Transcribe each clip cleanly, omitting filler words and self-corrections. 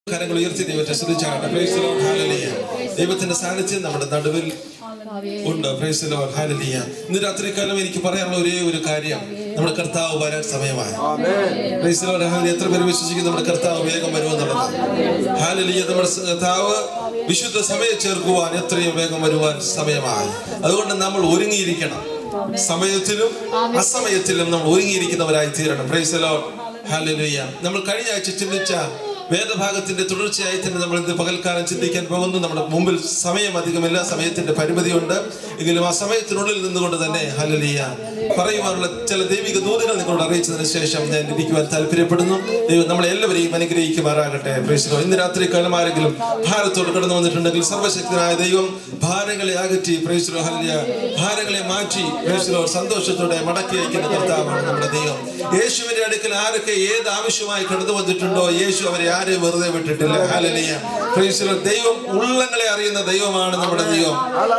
കരങ്ങൾ ഉയർത്തി ദൈവത്തെ സ്തുതിച്ചാകട്ടെ. Praise the Lord. ഹല്ലേലൂയ. ദൈവത്തിന്റെ സാന്നിധ്യം നമ്മുടെ നടുവിൽ ഉണ്ട്. Praise the Lord. ഹല്ലേലൂയ. ഇന്ന് രാത്രികാലം എനിക്ക് പറയാനുള്ള ഒരേ ഒരു കാര്യം, നമ്മുടെ കർത്താവ് വരാൻ സമയമായി. Price the Lord. ഹല്ലേലൂയ. എത്ര പേര് വിശ്വസിക്കുന്നു നമ്മുടെ കർത്താവ് വേഗം വരുമെന്നുള്ളത്? ഹല്ലേലൂയ. നമ്മുടെ കർത്താവ് വിശുദ്ധ സമയം ചേർക്കുവാൻ എത്രയും വേഗം വരുവാൻ സമയമായി. അതുകൊണ്ട് നമ്മൾ ഒരുങ്ങിയിരിക്കണം. സമയത്തിലും അസമയത്തിലും നമ്മൾ ഒരുങ്ങിയിരിക്കുന്നവരായി തീരണം. Price the Lord. ഹല്ലേലൂയ. നമ്മൾ കഴിഞ്ഞ ആഴ്ച ചിന്തിച്ച വേദഭാഗത്തിന്റെ തുടർച്ചയായി തന്നെ നമ്മൾ ഇന്ന് പകൽക്കാലം ചിന്തിക്കാൻ പോകുന്നു. നമ്മുടെ മുമ്പിൽ സമയം അധികമില്ല, സമയത്തിന്റെ പരിമിതിയുണ്ട്. എങ്കിലും ആ സമയത്തിനുള്ളിൽ നിന്നുകൊണ്ട് തന്നെ ഹല്ലേലൂയ പറയുവാനുള്ള ചില ദൈവിക ദൂതകൾ നിങ്ങളോട് അറിയിച്ചതിന് ശേഷം ഞാൻ ഇരിക്കുവാൻ താല്പര്യപ്പെടുന്നു. ദൈവം നമ്മളെ എല്ലാവരെയും അനുഗ്രഹിക്കുമാറാകട്ടെ. Price the Lord. ഇന്ന് രാത്രി കാലം ആരെങ്കിലും ഭാരത്തോട് കടന്നു വന്നിട്ടുണ്ടെങ്കിൽ സർവശക്തനായ ദൈവം ഭാരങ്ങളെ അകറ്റി, പ്രൈസ് ദി ലോർഡ്, ഹല്ലേലൂയ, ഭാരങ്ങളെ മാറ്റി, പ്രൈസ് ദി ലോർഡ്, സന്തോഷത്തോടെ മടക്കി അയക്കുന്ന കർത്താവാണ് നമ്മുടെ ദൈവം. യേശുവിന്റെ അടുക്കൽ ആരൊക്കെ ഏത് ആവശ്യമായി കടന്നു വന്നിട്ടുണ്ടോ, യേശു അവരെ ആരെയും വെറുതെ വിട്ടിട്ടില്ല. ഹല്ലേലൂയ. Praise the Lord. ദൈവം ഉള്ളങ്ങളെ അറിയുന്ന ദൈവമാണ് നമ്മുടെ ദൈവം.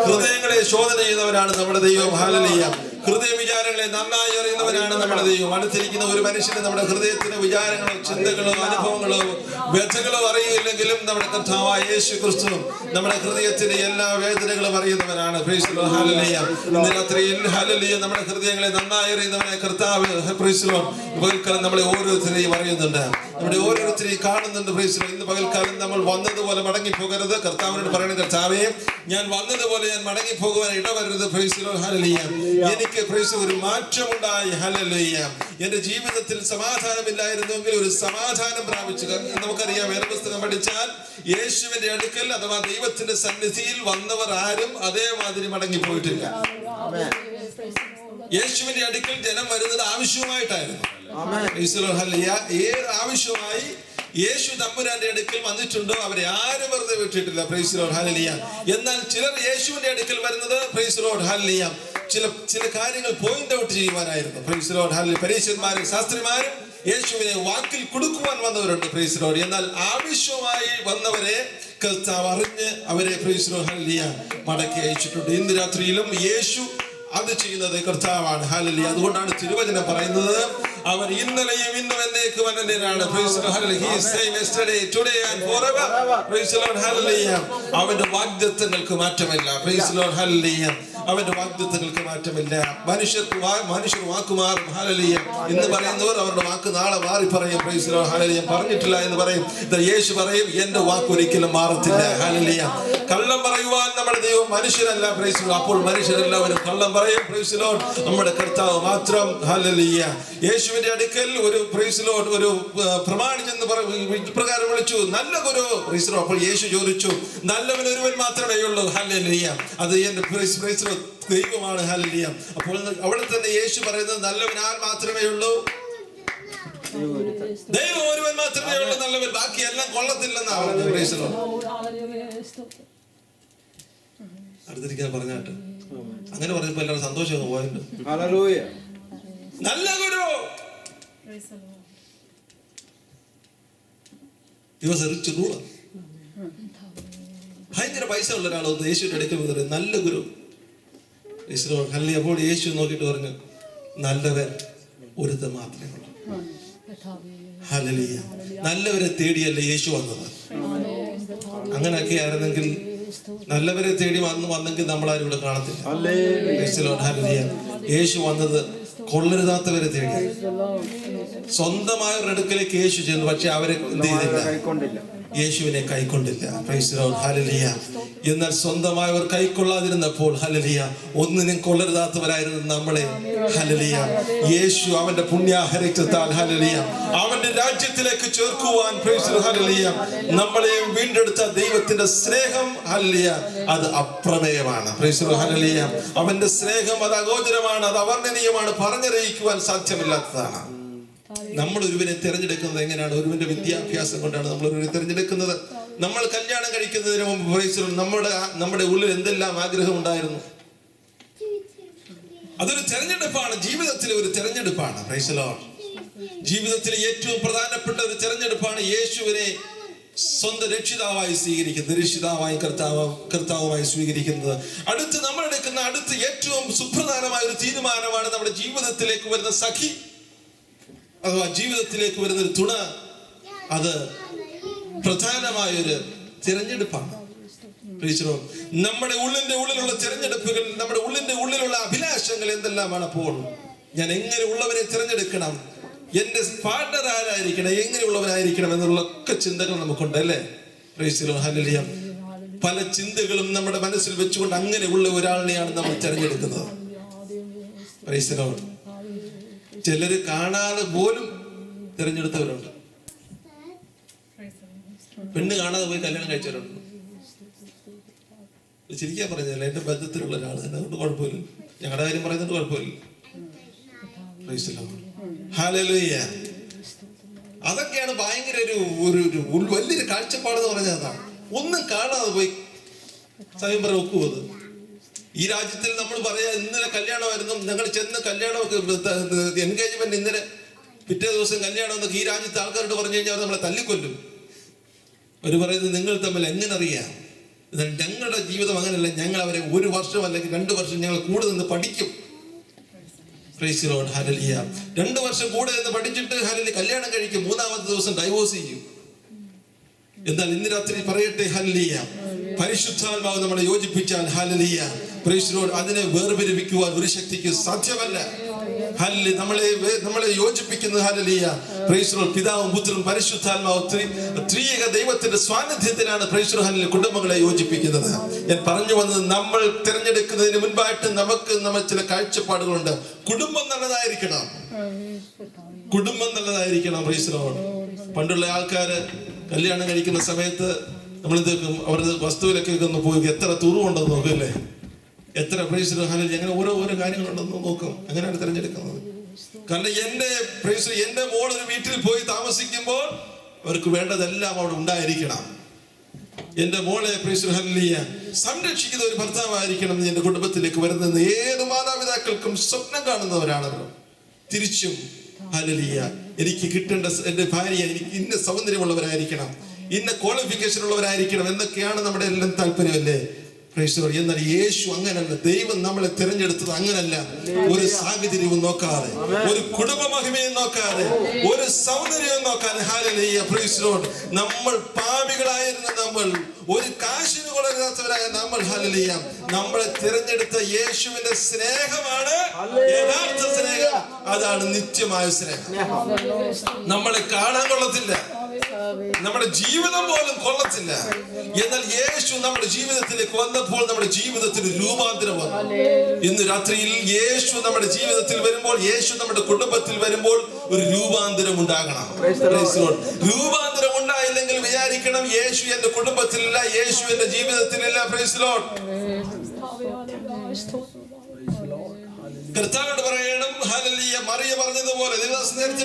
ഹൃദയങ്ങളെ ശോധന ചെയ്യുന്നവരാണ് നമ്മുടെ ദൈവം. ഹല്ലേലൂയ. ഹൃദയ വിചാരങ്ങളെ നന്നായി അറിയുന്നവരാണ് നമ്മുടെ ദൈവം. അടുത്തിരിക്കുന്ന ഒരു മനുഷ്യന് നമ്മുടെ ഹൃദയത്തിന്റെ വിചാരങ്ങളോ ചിന്തകളോ അനുഭവങ്ങളോ വ്യഥകളോ അറിയില്ലെങ്കിലും നമ്മുടെ കർത്താവായ യേശു ക്രിസ്തു നമ്മുടെ ഹൃദയത്തിന്റെ എല്ലാ വേദനകളും അറിയുന്നവനാണ്. Praise the Lord. ഹല്ലേലൂയ. ഇന്ന് രാത്രിയിൽ ഹല്ലേലൂയ നമ്മുടെ ഹൃദയങ്ങളെ നന്നായി അറിയുന്നവനായ കർത്താവ് പ്രൈസ് ദി ലോർഡ് പകൽക്കാലം നമ്മളെ ഓരോരുത്തരെയും അറിയുന്നുണ്ട്, നമ്മുടെ ഓരോരുത്തരെയും കാണുന്നുണ്ട്. Price the Lord. ഇന്ന് പകൽക്കാലം നമ്മൾ വന്നതുപോലെ മടങ്ങി പോകരുത്. കർത്താവിനോട് പറയുന്നത്, കർത്താവേ, ഞാൻ വന്നതുപോലെ ഞാൻ മടങ്ങി പോകുവാൻ ഇടവരരുത്. Praise the Lord. ഹല്ലേലൂയ. എനിക്ക് പ്രൈസ് ഒരു മാറ്റമുണ്ടായി. ഹല്ലേലൂയ. എന്റെ ജീവിതത്തിൽ സമാധാനമില്ലായിരുന്നെങ്കിൽ ഒരു സമാധാനം പ്രാപിച്ചു. നമുക്കറിയാം, വേദപുസ്തകം പഠിച്ചാൽ യേശുവിന്റെ അടുക്കൽ അഥവാ ദൈവത്തിന്റെ സന്നിധിയിൽ വന്നവർ ആരും അതേമാതിരി മടങ്ങി പോയിട്ടില്ല. യേശുവിന്റെ അടുക്കൽ ജനം വരുന്നത് ആവശ്യമായിട്ടായിരുന്നു. ഏത് ആവശ്യമായി യേശു തമ്പുരാന്റെ അടുക്കൽ വന്നിട്ടുണ്ടോ അവരെ ആരും വെറുതെ വിട്ടിട്ടില്ല. Price the Lord. ഹല്ലേലൂയ. എന്നാൽ ചിലർ യേശുവിന്റെ അടുക്കൽ വരുന്നത് പ്രൈസ് ദി ലോർഡ് ഹല്ലേലൂയ ചില കാര്യങ്ങൾ പോയിന്റ് ഔട്ട് ചെയ്യുവാനായിരുന്നു. Praise the Lord. ഹല്ലേലൂയ. പരീശന്മാരും ശാസ്ത്രിമാരും യേശുവിനെ വാക്കിൽ കൊടുക്കുവാൻ വന്നവരുണ്ട്. Price the Lord. എന്നാൽ ആവശ്യമായി വന്നവരെ കർത്താവ് അറിഞ്ഞ് അവരെ പ്രൈസ് ദി ലോർഡ് ഹല്ലേലൂയ മടക്കി അയച്ചിട്ടുണ്ട്. ഇന്ന് രാത്രിയിലും യേശു അത് ചെയ്യുന്നത് കർത്താവാണ്. ഹല്ലേലൂയ. അതുകൊണ്ടാണ് തിരുവചനം പറയുന്നത്, അവൻ ഇന്നലെയും ഇന്നും എന്നേക്കും അനന്യനാണ്. Praise the Lord. ഹല്ലേലൂയ. He is same yesterday, today and forever. Praise the Lord. ഹല്ലേലൂയ. അവന്റെ വാഗ്ദത്തങ്ങൾക്ക് മാറ്റമില്ല. Praise the Lord. ഹല്ലേലൂയ. അവന്റെ വാഗ്ദത്തങ്ങൾക്ക് മാറ്റമില്ല. മനുഷ്യർ വാക്കുമാറും. ഹല്ലേലൂയ. ഇന്ന് പറയുന്നവർ അവരുടെ വാക്ക് നാളെ മാറി പറയും. Price the Lord. ഹല്ലേലൂയ. പറഞ്ഞിട്ടില്ല എന്ന് പറയും. യേശു പറയും, എന്റെ വാക്ക് ഒരിക്കലും മാറത്തില്ല. ഹല്ലേലൂയ. കള്ളം പറയുവാൻ നമ്മുടെ ദൈവം മനുഷ്യരല്ല. Price the Lord. അപ്പോൾ മനുഷ്യരെല്ലാവരും കള്ളം പറയും. Price the Lord. നമ്മുടെ കർത്താവ് മാത്രം. ഹല്ലേലൂയ. യേശുവിന്റെ അടുക്കൽ ഒരു പ്രൈസ് ദി ലോർഡ് ഒരു പ്രമാണിച്ചെന്ന് പ്രകാരം വിളിച്ചു, നല്ല ഗുരു. Price the Lord. അപ്പോൾ യേശു ചോദിച്ചു, നല്ലവൻ ഒരുവൻ മാത്രമേ ഉള്ളൂ. ഹല്ലേലൂയ. അത് എന്റെ പ്രൈസ് ദി ലോർഡ് ദൈവമാണ്. ഹല്ലേലൂയ. അപ്പോൾ അവിടെ തന്നെ യേശു പറയുന്നത്, നല്ലവൻ ആർ മാത്രമേ ഉള്ളൂ? ദൈവം ഒരുവൻ മാത്രമേ ഉള്ളൂ നല്ലവൻ, ബാക്കി എല്ലാം കൊള്ളത്തില്ലെന്നാണ് പറഞ്ഞത്. Price the Lord. അടുത്തിരിക്കാൻ പറഞ്ഞാട്ട് അങ്ങനെ പറഞ്ഞപ്പോ എല്ലാവരും സന്തോഷം പോയിട്ടുണ്ട്. നല്ല ഗുരു. ഭയങ്കര പൈസ ഉള്ള ഒരാളൊന്ന് യേശുവിന്റെ അടുക്കൽ വന്നിട്ട്, നല്ല ഗുരു. അപ്പോൾ യേശു നോക്കിയിട്ട് പറഞ്ഞു, നല്ലവൻ ഒരുത്തൻ മാത്രമേ ഉള്ളൂ. ഹല്ലേലൂയ. നല്ലവരെ തേടിയല്ലേ യേശു വന്നത്. അങ്ങനെയൊക്കെ ആയിരുന്നെങ്കിൽ, നല്ലവരെ തേടി വന്നെങ്കിൽ നമ്മളാരും ഇവിടെ കാണത്തില്ല. ഹല്ലേലൂയ. യേശു വന്നത് കൊള്ളരുതാത്തവരെ തേടി. സ്വന്തമായവരുടെ അടുക്കലേക്ക് യേശു ചെന്നു, പക്ഷെ അവരെ എന്ത് ചെയ്തില്ല? യേശുവിനെ കൈക്കൊണ്ടില്ല. Praise the Lord. ഹല്ലേലൂയ. എന്നാൽ സ്വന്തമായവർ കൈക്കൊള്ളാതിരുന്നപ്പോൾ ഹല്ലേലൂയ ഒന്നിനും കൊള്ളരുതാത്തവരായിരുന്നു നമ്മളെ. ഹല്ലേലൂയ. യേശു അവന്റെ പുണ്യാഹരക്തത്താൽ ഹല്ലേലൂയ അവന്റെ രാജ്യത്തിലേക്ക് ചേർക്കുവാൻ പ്രൈസ് ദി ലോർഡ് ഹല്ലേലൂയ നമ്മളെയും വീണ്ടെടുത്ത ദൈവത്തിന്റെ സ്നേഹം ഹല്ലേലൂയ അത് അപ്രമേയമാണ്. പ്രൈസ് ദി ലോർഡ് ഹല്ലേലൂയ. അവന്റെ സ്നേഹം അത് അഗോചരമാണ്, അത് അവർണ്ണനീയമാണ്, പറഞ്ഞറിയിക്കുവാൻ സാധ്യമല്ലാത്തതാണ്. നമ്മൾ ഒരുവനെ തിരഞ്ഞെടുക്കുന്നത് എങ്ങനെയാണ്? ഒരുവന്റെ വിദ്യാഭ്യാസം കൊണ്ടാണ് നമ്മൾ ഒരുവനെ തിരഞ്ഞെടുക്കുന്നത്. നമ്മൾ കല്യാണം കഴിക്കുന്നതിന് മുമ്പ് പ്രൈസ് നമ്മുടെ ഉള്ളിൽ എന്തെല്ലാം ആഗ്രഹം ഉണ്ടായിരുന്നു? അതൊരു തെരഞ്ഞെടുപ്പാണ്. ജീവിതത്തിലെ ഒരു തെരഞ്ഞെടുപ്പാണ്. Praise the Lord. ജീവിതത്തിലെ ഏറ്റവും പ്രധാനപ്പെട്ട ഒരു തെരഞ്ഞെടുപ്പാണ് യേശുവിനെ സ്വന്തം രക്ഷിതാവായി സ്വീകരിക്കുന്നത്, രക്ഷിതാവായി കർത്താവുമായി സ്വീകരിക്കുന്നത്. അടുത്ത് ഏറ്റവും സുപ്രധാനമായ ഒരു തീരുമാനമാണ് നമ്മുടെ ജീവിതത്തിലേക്ക് വരുന്ന സഖി അഥവാ ജീവിതത്തിലേക്ക് വരുന്ന ഒരു തുണ. അത് പ്രധാനമായൊരു തിരഞ്ഞെടുപ്പാണ്. നമ്മുടെ ഉള്ളിലുള്ള തിരഞ്ഞെടുപ്പുകൾ, നമ്മുടെ ഉള്ളിലുള്ള അഭിലാഷങ്ങൾ എന്തെല്ലാമാണ്? അപ്പോൾ ഞാൻ എങ്ങനെ ഉള്ളവരെ തിരഞ്ഞെടുക്കണം, എന്റെ പാർട്ണർ ആരായിരിക്കണം, എങ്ങനെയുള്ളവരായിരിക്കണം എന്നുള്ള ഒക്കെ ചിന്തകൾ നമുക്കുണ്ട് അല്ലേ? ഹല്ലേലൂയ. പല ചിന്തകളും നമ്മുടെ മനസ്സിൽ വെച്ചുകൊണ്ട് അങ്ങനെയുള്ള ഒരാളിനെയാണ് നമ്മൾ തിരഞ്ഞെടുക്കുന്നത്. ചിലര് കാണാതെ പോലും തിരഞ്ഞെടുത്തവരുണ്ട്. പെണ്ണ് കാണാതെ പോയി കല്യാണം കഴിച്ചവരുണ്ട്. ശരിക്കാ പറഞ്ഞതല്ല, എന്റെ ബന്ധത്തിലുള്ള ഒരാൾ തന്നെ, അതുകൊണ്ട് കുഴപ്പമില്ല. ഞങ്ങളുടെ കാര്യം പറയുന്നത് കുഴപ്പമില്ല. ഹല്ലേലൂയ. അതൊക്കെയാണ് ഭയങ്കര ഒരു വലിയൊരു കാഴ്ചപ്പാടെന്ന് പറഞ്ഞതാണ്. ഒന്നും കാണാതെ പോയി സ്വയംവരം ഒക്കുവത്. ഈ രാജ്യത്തിൽ നമ്മൾ പറയാ, ഇന്നലെ കല്യാണമായിരുന്നു, ഞങ്ങൾ ചെന്ന് കല്യാണമൊക്കെ എൻഗേജ്മെന്റ് ഇന്നലെ, പിറ്റേ ദിവസം കല്യാണം എന്നൊക്കെ ഈ രാജ്യത്തെ ആൾക്കാരോട് പറഞ്ഞു കഴിഞ്ഞാൽ അവർ നമ്മളെ തല്ലിക്കൊല്ലും. അവർ പറയുന്നത് നിങ്ങൾ തമ്മിൽ എങ്ങനെ അറിയാം? എന്നാൽ ഞങ്ങളുടെ ജീവിതം അങ്ങനെയല്ല. ഞങ്ങൾ അവരെ 1 വർഷം അല്ലെങ്കിൽ 2 വർഷം ഞങ്ങൾ കൂടെ നിന്ന് പഠിക്കും. Price the Lord. ഹല്ലേലൂയ. 2 വർഷം കൂടെ നിന്ന് പഠിച്ചിട്ട് ഹല്ലേലൂയ കല്യാണം കഴിക്കും. 3-ാമത്തെ ദിവസം ഡൈവോഴ്സ് ചെയ്യും. എന്നാൽ ഇന്ന് രാത്രി പറയട്ടെ, ഹല്ലേലൂയ, പരിശുദ്ധാത്മാവ് നമ്മളെ യോജിപ്പിച്ചാൽ ഹല്ലേലൂയ, പ്രൈസ് ദി ലോർഡ്, അതിനെ വേർപിരിപ്പിക്കുവാൻ ഒരു ശക്തിക്ക് സാധ്യമല്ല. ഹല്ലേലൂയ. നമ്മളെ യോജിപ്പിക്കുന്നത് ഹല്ലേലൂയ, പ്രൈസ് ദി ലോർഡ്, പിതാവും പുത്രനും പരിശുദ്ധാത്മാവും ത്രിയേക ദൈവത്തിന്റെ സാന്നിധ്യത്തിലാണ് പ്രൈസ് ദി ലോർഡ് ഹല്ലേലൂയ കുടുംബങ്ങളെ യോജിപ്പിക്കുന്നത്. ഞാൻ പറഞ്ഞു വന്നത്, നമ്മൾ തിരഞ്ഞെടുക്കുന്നതിന് മുൻപായിട്ട് നമ്മൾ ചില കാഴ്ചപ്പാടുകളുണ്ട്. കുടുംബം നല്ലതായിരിക്കണം, കുടുംബം നല്ലതായിരിക്കണം. Price the Lord. പണ്ടുള്ള ആൾക്കാര് കല്യാണം കഴിക്കുന്ന സമയത്ത് നമ്മളിതൊക്കെ അവരുടെ വസ്തുവിലൊക്കെ ഒന്ന് പോയി എത്ര തുറവുണ്ടെന്ന് നോക്കല്ലേ, എത്ര പ്രൈസ് ദി ലോർഡ് ഹല്ലേലൂയ, അങ്ങനെ ഓരോ കാര്യങ്ങളുണ്ടെന്ന് നോക്കും. അങ്ങനെയാണ് തിരഞ്ഞെടുക്കുന്നത്. കാരണം എന്റെ മോൾ ഒരു വീട്ടിൽ പോയി താമസിക്കുമ്പോൾ അവർക്ക് വേണ്ടതെല്ലാം അവിടെ ഉണ്ടായിരിക്കണം. എന്റെ മോളെ പ്രൈസ് ദി ലോർഡ് ഹല്ലേലൂയ സംരക്ഷിക്കുന്ന ഒരു ഭർത്താവായിരിക്കണം എന്റെ കുടുംബത്തിലേക്ക് വരുന്നത് ഏത് മാതാപിതാക്കൾക്കും സ്വപ്നം കാണുന്നവരാണല്ലോ. തിരിച്ചും ഹല്ലേലൂയ, എനിക്ക് കിട്ടേണ്ട എന്റെ ഭാര്യ എനിക്ക് ഇന്ന സൗന്ദര്യമുള്ളവരായിരിക്കണം, ഇന്ന ക്വാളിഫിക്കേഷൻ ഉള്ളവരായിരിക്കണം എന്നൊക്കെയാണ് നമ്മുടെ എല്ലാം താല്പര്യമല്ലേ? എന്നാൽ യേശു അങ്ങനല്ല. ദൈവം നമ്മളെ തിരഞ്ഞെടുത്തത് അങ്ങനല്ല. ഒരു സാഹചര്യവും നോക്കാതെ, ഒരു കുടുംബ മഹിമയും നോക്കാതെ, ഒരു സൗന്ദര്യവും നോക്കാതെ, ഹല്ലേലൂയ, പ്രൈസ് ദി ലോർഡ്, നമ്മൾ പാപികളായിരുന്ന നമ്മൾ, ഒരു കാശിന് കൊള്ളരുതാത്തവരായ നമ്മൾ, ഹല്ലേലൂയ, നമ്മളെ തിരഞ്ഞെടുത്ത യേശുവിന്റെ സ്നേഹമാണ് യഥാർത്ഥ സ്നേഹം. അതാണ് നിത്യമായ സ്നേഹം. നമ്മളെ കാണാൻ കൊള്ളത്തില്ല, നമ്മുടെ ജീവിതം പോലും കൊള്ളത്തില്ല. എന്നാൽ യേശു നമ്മുടെ ജീവിതത്തിലേക്ക് വന്നപ്പോൾ നമ്മുടെ ജീവിതത്തിന് രൂപാന്തരം വന്നു. ഇന്ന് രാത്രിയിൽ യേശു നമ്മുടെ ജീവിതത്തിൽ വരുമ്പോൾ, യേശു നമ്മുടെ കുടുംബത്തിൽ വരുമ്പോൾ ഒരു രൂപാന്തരം ഉണ്ടാകണം. രൂപാന്തരം ഉണ്ടായില്ലെങ്കിൽ വിചാരിക്കണം, യേശു എന്റെ കുടുംബത്തിലില്ല, യേശു എന്റെ ജീവിതത്തിലില്ല. Price the Lord. കർത്താവിനോട് പറയണം, ഹല്ലേലൂയ, മറിയ പറഞ്ഞതുപോലെ, നേരത്തെ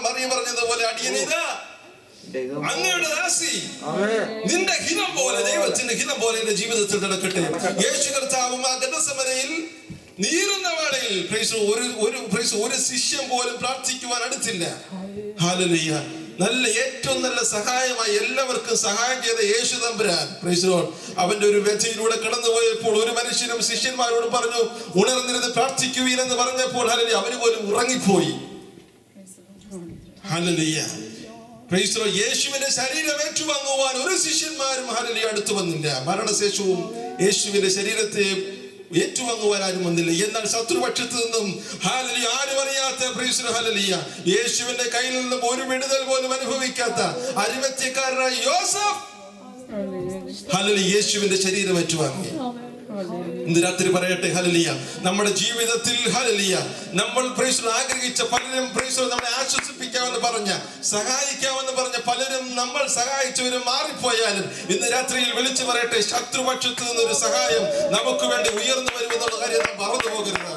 മറിയ പറഞ്ഞതുപോലെ, അടിയനിതാ അങ്ങയുടെ ദാസി, നിന്റെ ഹിതം പോലെ, ദൈവത്തിന്റെ ഹിതം പോലെ എന്റെ ജീവിതത്തിൽ നടക്കട്ടെ. യേശു കർത്താവും ആ ഗെത്സമനയിൽ നീറുന്ന വേളയിൽ ഒരു ശിഷ്യം പോലും പ്രാർത്ഥിക്കുവാൻ അടുത്തില്ല. ഹല്ലേലൂയ. ഏറ്റവും നല്ല സഹായമായി എല്ലാവർക്കും സഹായം ചെയ്ത യേശു തമ്പുരാൻ, പ്രൈസ് ദി ലോർഡ്, അവന്റെ ഒരു വ്യഥയിലൂടെ കടന്നുപോയപ്പോൾ ഒരു മനുഷ്യനും ശിഷ്യന്മാരോട് പറഞ്ഞു, ഉണർന്നിരുന്ന് പ്രാർത്ഥിക്കുവീൻ എന്ന് പറഞ്ഞപ്പോൾ ഹല്ലേലൂയ അവര് പോലും ഉറങ്ങിപ്പോയി. Hallelujah, praise the Lord. യേശുവിന്റെ ശരീരം ഏറ്റുവാങ്ങുവാൻ ഒരു ശിഷ്യന്മാരും ഹല്ലേലൂയ അടുത്തു വന്നില്ല. മരണശേഷവും യേശുവിന്റെ ശരീരത്തെ ഏറ്റുവാങ്ങുവാൻ ആരും വന്നില്ല. എന്നാൽ ശത്രുപക്ഷത്ത് നിന്നും ഹല്ലേലൂയ ആരും അറിയാത്ത പ്രൈസ് ദി ലോർഡ് ഹല്ലേലൂയ യേശുവിന്റെ കയ്യിൽ നിന്നും ഒരു വിടുതൽ പോലും അനുഭവിക്കാത്ത അരിമത്യക്കാരനായ യോസഫ് ഹല്ലേലൂയ യേശുവിന്റെ ശരീരം ഏറ്റുവാങ്ങി. ഇന്ന് രാത്രി പറയട്ടെ, ഹല്ലേലൂയ, നമ്മുടെ ജീവിതത്തിൽ ഹല്ലേലൂയ നമ്മൾ പ്രൈസ് ദി ലോർഡ് ആഗ്രഹിച്ച പലരും പ്രൈസ് ദി ലോർഡ് നമ്മളെ ആശ്വസിപ്പിക്കാമെന്ന് പറഞ്ഞ, സഹായിക്കാമെന്ന് പറഞ്ഞ പലരും നമ്മൾ സഹായിച്ചവരും മാറിപ്പോയാലും ഇന്ന് രാത്രിയിൽ വിളിച്ചു പറയട്ടെ, ശത്രുപക്ഷത്ത് നിന്നൊരു സഹായം നമുക്ക് വേണ്ടി ഉയർന്നു വരുമെന്നുള്ള കാര്യം നാം മറന്നു പോകരുത്.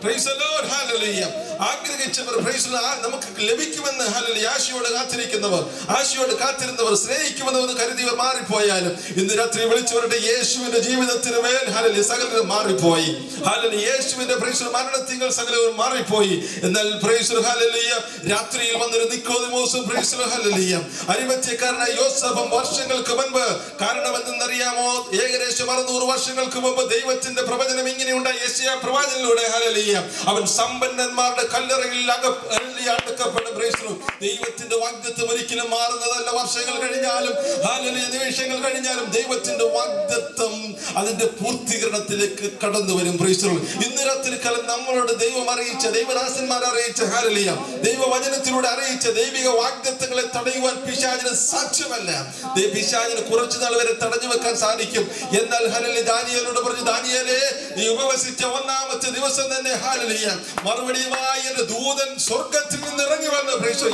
പ്രൈസ് ദി ലോർഡ് ഹല്ലേലൂയ. ആഗ്രഹിച്ചവർ പ്രൈസ് ദി ലോർഡ് നമുക്ക് ലഭിക്കുമെന്ന് ഹല്ലേലൂയ ആശയോട് കാത്തിരിക്കുന്നവർ, ആശയോട് കാത്തിരുന്നവർ, സ്നേഹിക്കുമെന്ന് കരുതിയവർ മാറിപ്പോയാലും ഇന്ന് രാത്രി വിളിച്ചവരുടെ യേശുവിന്റെ ജീവിതത്തിന് മേൽ ഹല്ലേലൂയ സകലരും മാറിപ്പോയി. ഹല്ലേലൂയ യേശുവിന്റെ പ്രൈസ് ദി ലോർഡ് മരണത്തിങ്കൽ സകലരും മാറിപ്പോയി. എന്നാൽ പ്രൈസ് ദി ലോർഡ് ഹല്ലേലൂയ രാത്രിയിൽ വന്നൊരു നിക്കോദിമോസും പ്രൈസ് ദി ലോർഡ് ഹല്ലേലൂയ അരിമത്യക്കാരനായ യോസഫും വർഷങ്ങൾക്ക് മുൻപ്, കാരണം എന്തെന്നറിയാമോ, ഏകദേശം 600 വർഷങ്ങൾക്ക് മുമ്പ് ദൈവത്തിന്റെ പ്രവചനം ഇങ്ങനെ ഉണ്ടായി. യെശയ്യാ പ്രവാചകനിലൂടെ ഹല്ലേലൂയ അവൻ സമ്പന്നന്മാരുടെ കല്ലറയിൽ അടക്കപ്പെട്ട ദൈവത്തിന്റെ വാഗ്ദത്തം ഒരിക്കലും മാറുന്നതല്ല. വർഷങ്ങൾ കഴിഞ്ഞാലും നിമിഷങ്ങൾ കഴിഞ്ഞാലും ദൈവത്തിന്റെ വാഗ്ദത്തം അതിന്റെ പൂർത്തീകരണത്തിലേക്ക് കടന്നു വരും. ഇന്ന് രാത്രികാലം നമ്മളോട് ദൈവം അറിയിച്ച, ദൈവദാസന്മാർ അറിയിച്ച ദൈവവചനത്തിലൂടെ അറിയിച്ച ദൈവിക വാഗ്ദത്തങ്ങളെ തടയുവാൻ പിശാചിന് സാധ്യമല്ല. പിശാചിന് കുറച്ചു നാൾ വരെ തടഞ്ഞു വെക്കാൻ സാധിക്കും. എന്നാൽ ദാനിയേലോട് പറഞ്ഞു, ദാനിയേലേ, നീ ഉപവസിച്ച ഒന്നാമത്തെ ദിവസം തന്നെ മറുപടിയുമായി എന്റെ ദൂതൻ സ്വർഗത്തിൽ നിന്ന് ഇറങ്ങി വന്നു.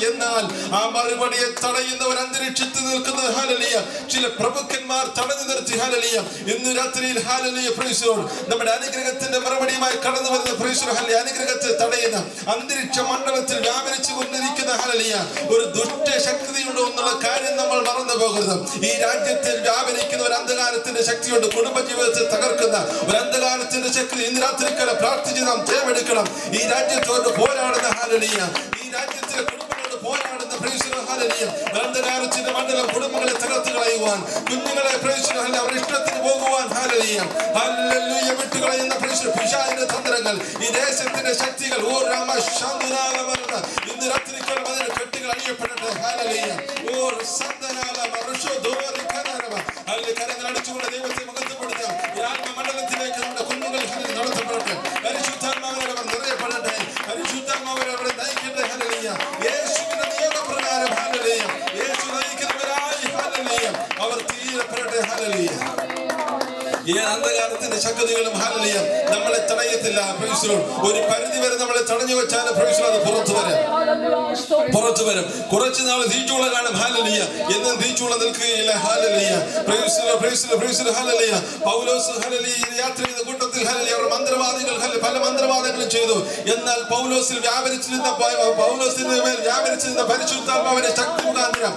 എന്നാൽ ആ മറുപടിയെ തടയുന്നവർ അന്തരീക്ഷത്തിൽ നിൽക്കുന്ന ചില പ്രഭുക്കന്മാർ തടഞ്ഞു നിർത്തി. ഇന്ന് രാത്രിയിൽ നമ്മുടെ അനുഗ്രഹത്തിന്റെ മറുപടിയുമായി കടന്നു വരുന്ന അനുഗ്രഹത്തെ തടയുന്ന അന്തരീക്ഷ മണ്ഡലത്തിൽ വ്യാപരിച്ചു കൊണ്ടിരിക്കുന്ന ഒരു ദുഷ്ട ശക്തിയുണ്ടോ എന്നുള്ള കാര്യം നമ്മൾ മറന്നു പോകരുത്. ഈ രാജ്യത്തിൽ വ്യാപരിക്കുന്ന ഒരു അന്ധകാരത്തിന്റെ ശക്തിയുണ്ട്. കുടുംബജീവിതത്തെ തകർക്കുന്ന ഒരു അന്ധകാരത്തിന്റെ ശക്തി ഇന്ന് രാത്രിക്കാലം പ്രാർത്ഥിച്ച് നാം തേവെടുക്കണം. ഈ രാജ്യത്തോട് പോരാടുന്ന ഈ രാജ്യത്തിലെ കുടുംബങ്ങളോട് പോരാടുന്ന അന്ധകാരത്തിന്റെ മണ്ഡലം കുടുംബങ്ങളെ തകർത്ത് കളയുവാൻ, കുഞ്ഞുങ്ങളെ അവർ ഇഷ്ടത്തിന് പോകുവാൻ വിട്ടുകളയുന്ന പിശാചിന്റെ തന്ത്രങ്ങൾ, ഈ ദേശത്തിന്റെ ശക്തികൾ ഇന്ന് രാത്രിക്കാലം അതിന്റെ കെട്ടുകൾ അഴിയപ്പെടട്ടെ. കരങ്ങൾ അടിച്ചുകൊണ്ട് ദൈവത്തെ മഹത്വപ്പെടുത്താം. ഈ ആത്മമണ്ഡലത്തിലേക്ക് നമ്മുടെ കുഞ്ഞുങ്ങൾ നടത്തപ്പെടട്ടെ. പരിശുദ്ധാത്മാവിനെ അവർ നിറയപ്പെടട്ടെ. പരിശുദ്ധാത്മാവിനെ അവരെ നയിക്കട്ടെ. യേശുവിന്റെ നിയമപ്രകാരം യേശു നയിക്കുന്നവരായി അവർ തീരപ്പെടട്ടെ. ഈ അന്ധകാരത്തിന്റെ ശക്തികളും നമ്മളെ തടയത്തില്ല. ഒരു പരിധി വരെ നമ്മളെ തടഞ്ഞു വെച്ചാൽ അത് പുറത്തു വരും. കുറച്ചു നാൾ തീച്ചൂള കാണും. എന്നും തീച്ചൂള നിൽക്കുകയില്ല. പൗലോസ് യാത്ര ചെയ്ത കൂട്ടത്തിൽ അവർ മന്ത്രവാദികൾ പല മന്ത്രവാദങ്ങളും ചെയ്തു. എന്നാൽ പൗലോസിൽ വ്യാപരിച്ചിരുന്ന പരിശുദ്ധാത്മാവിന്റെ ശക്തി മുഖാന്തരം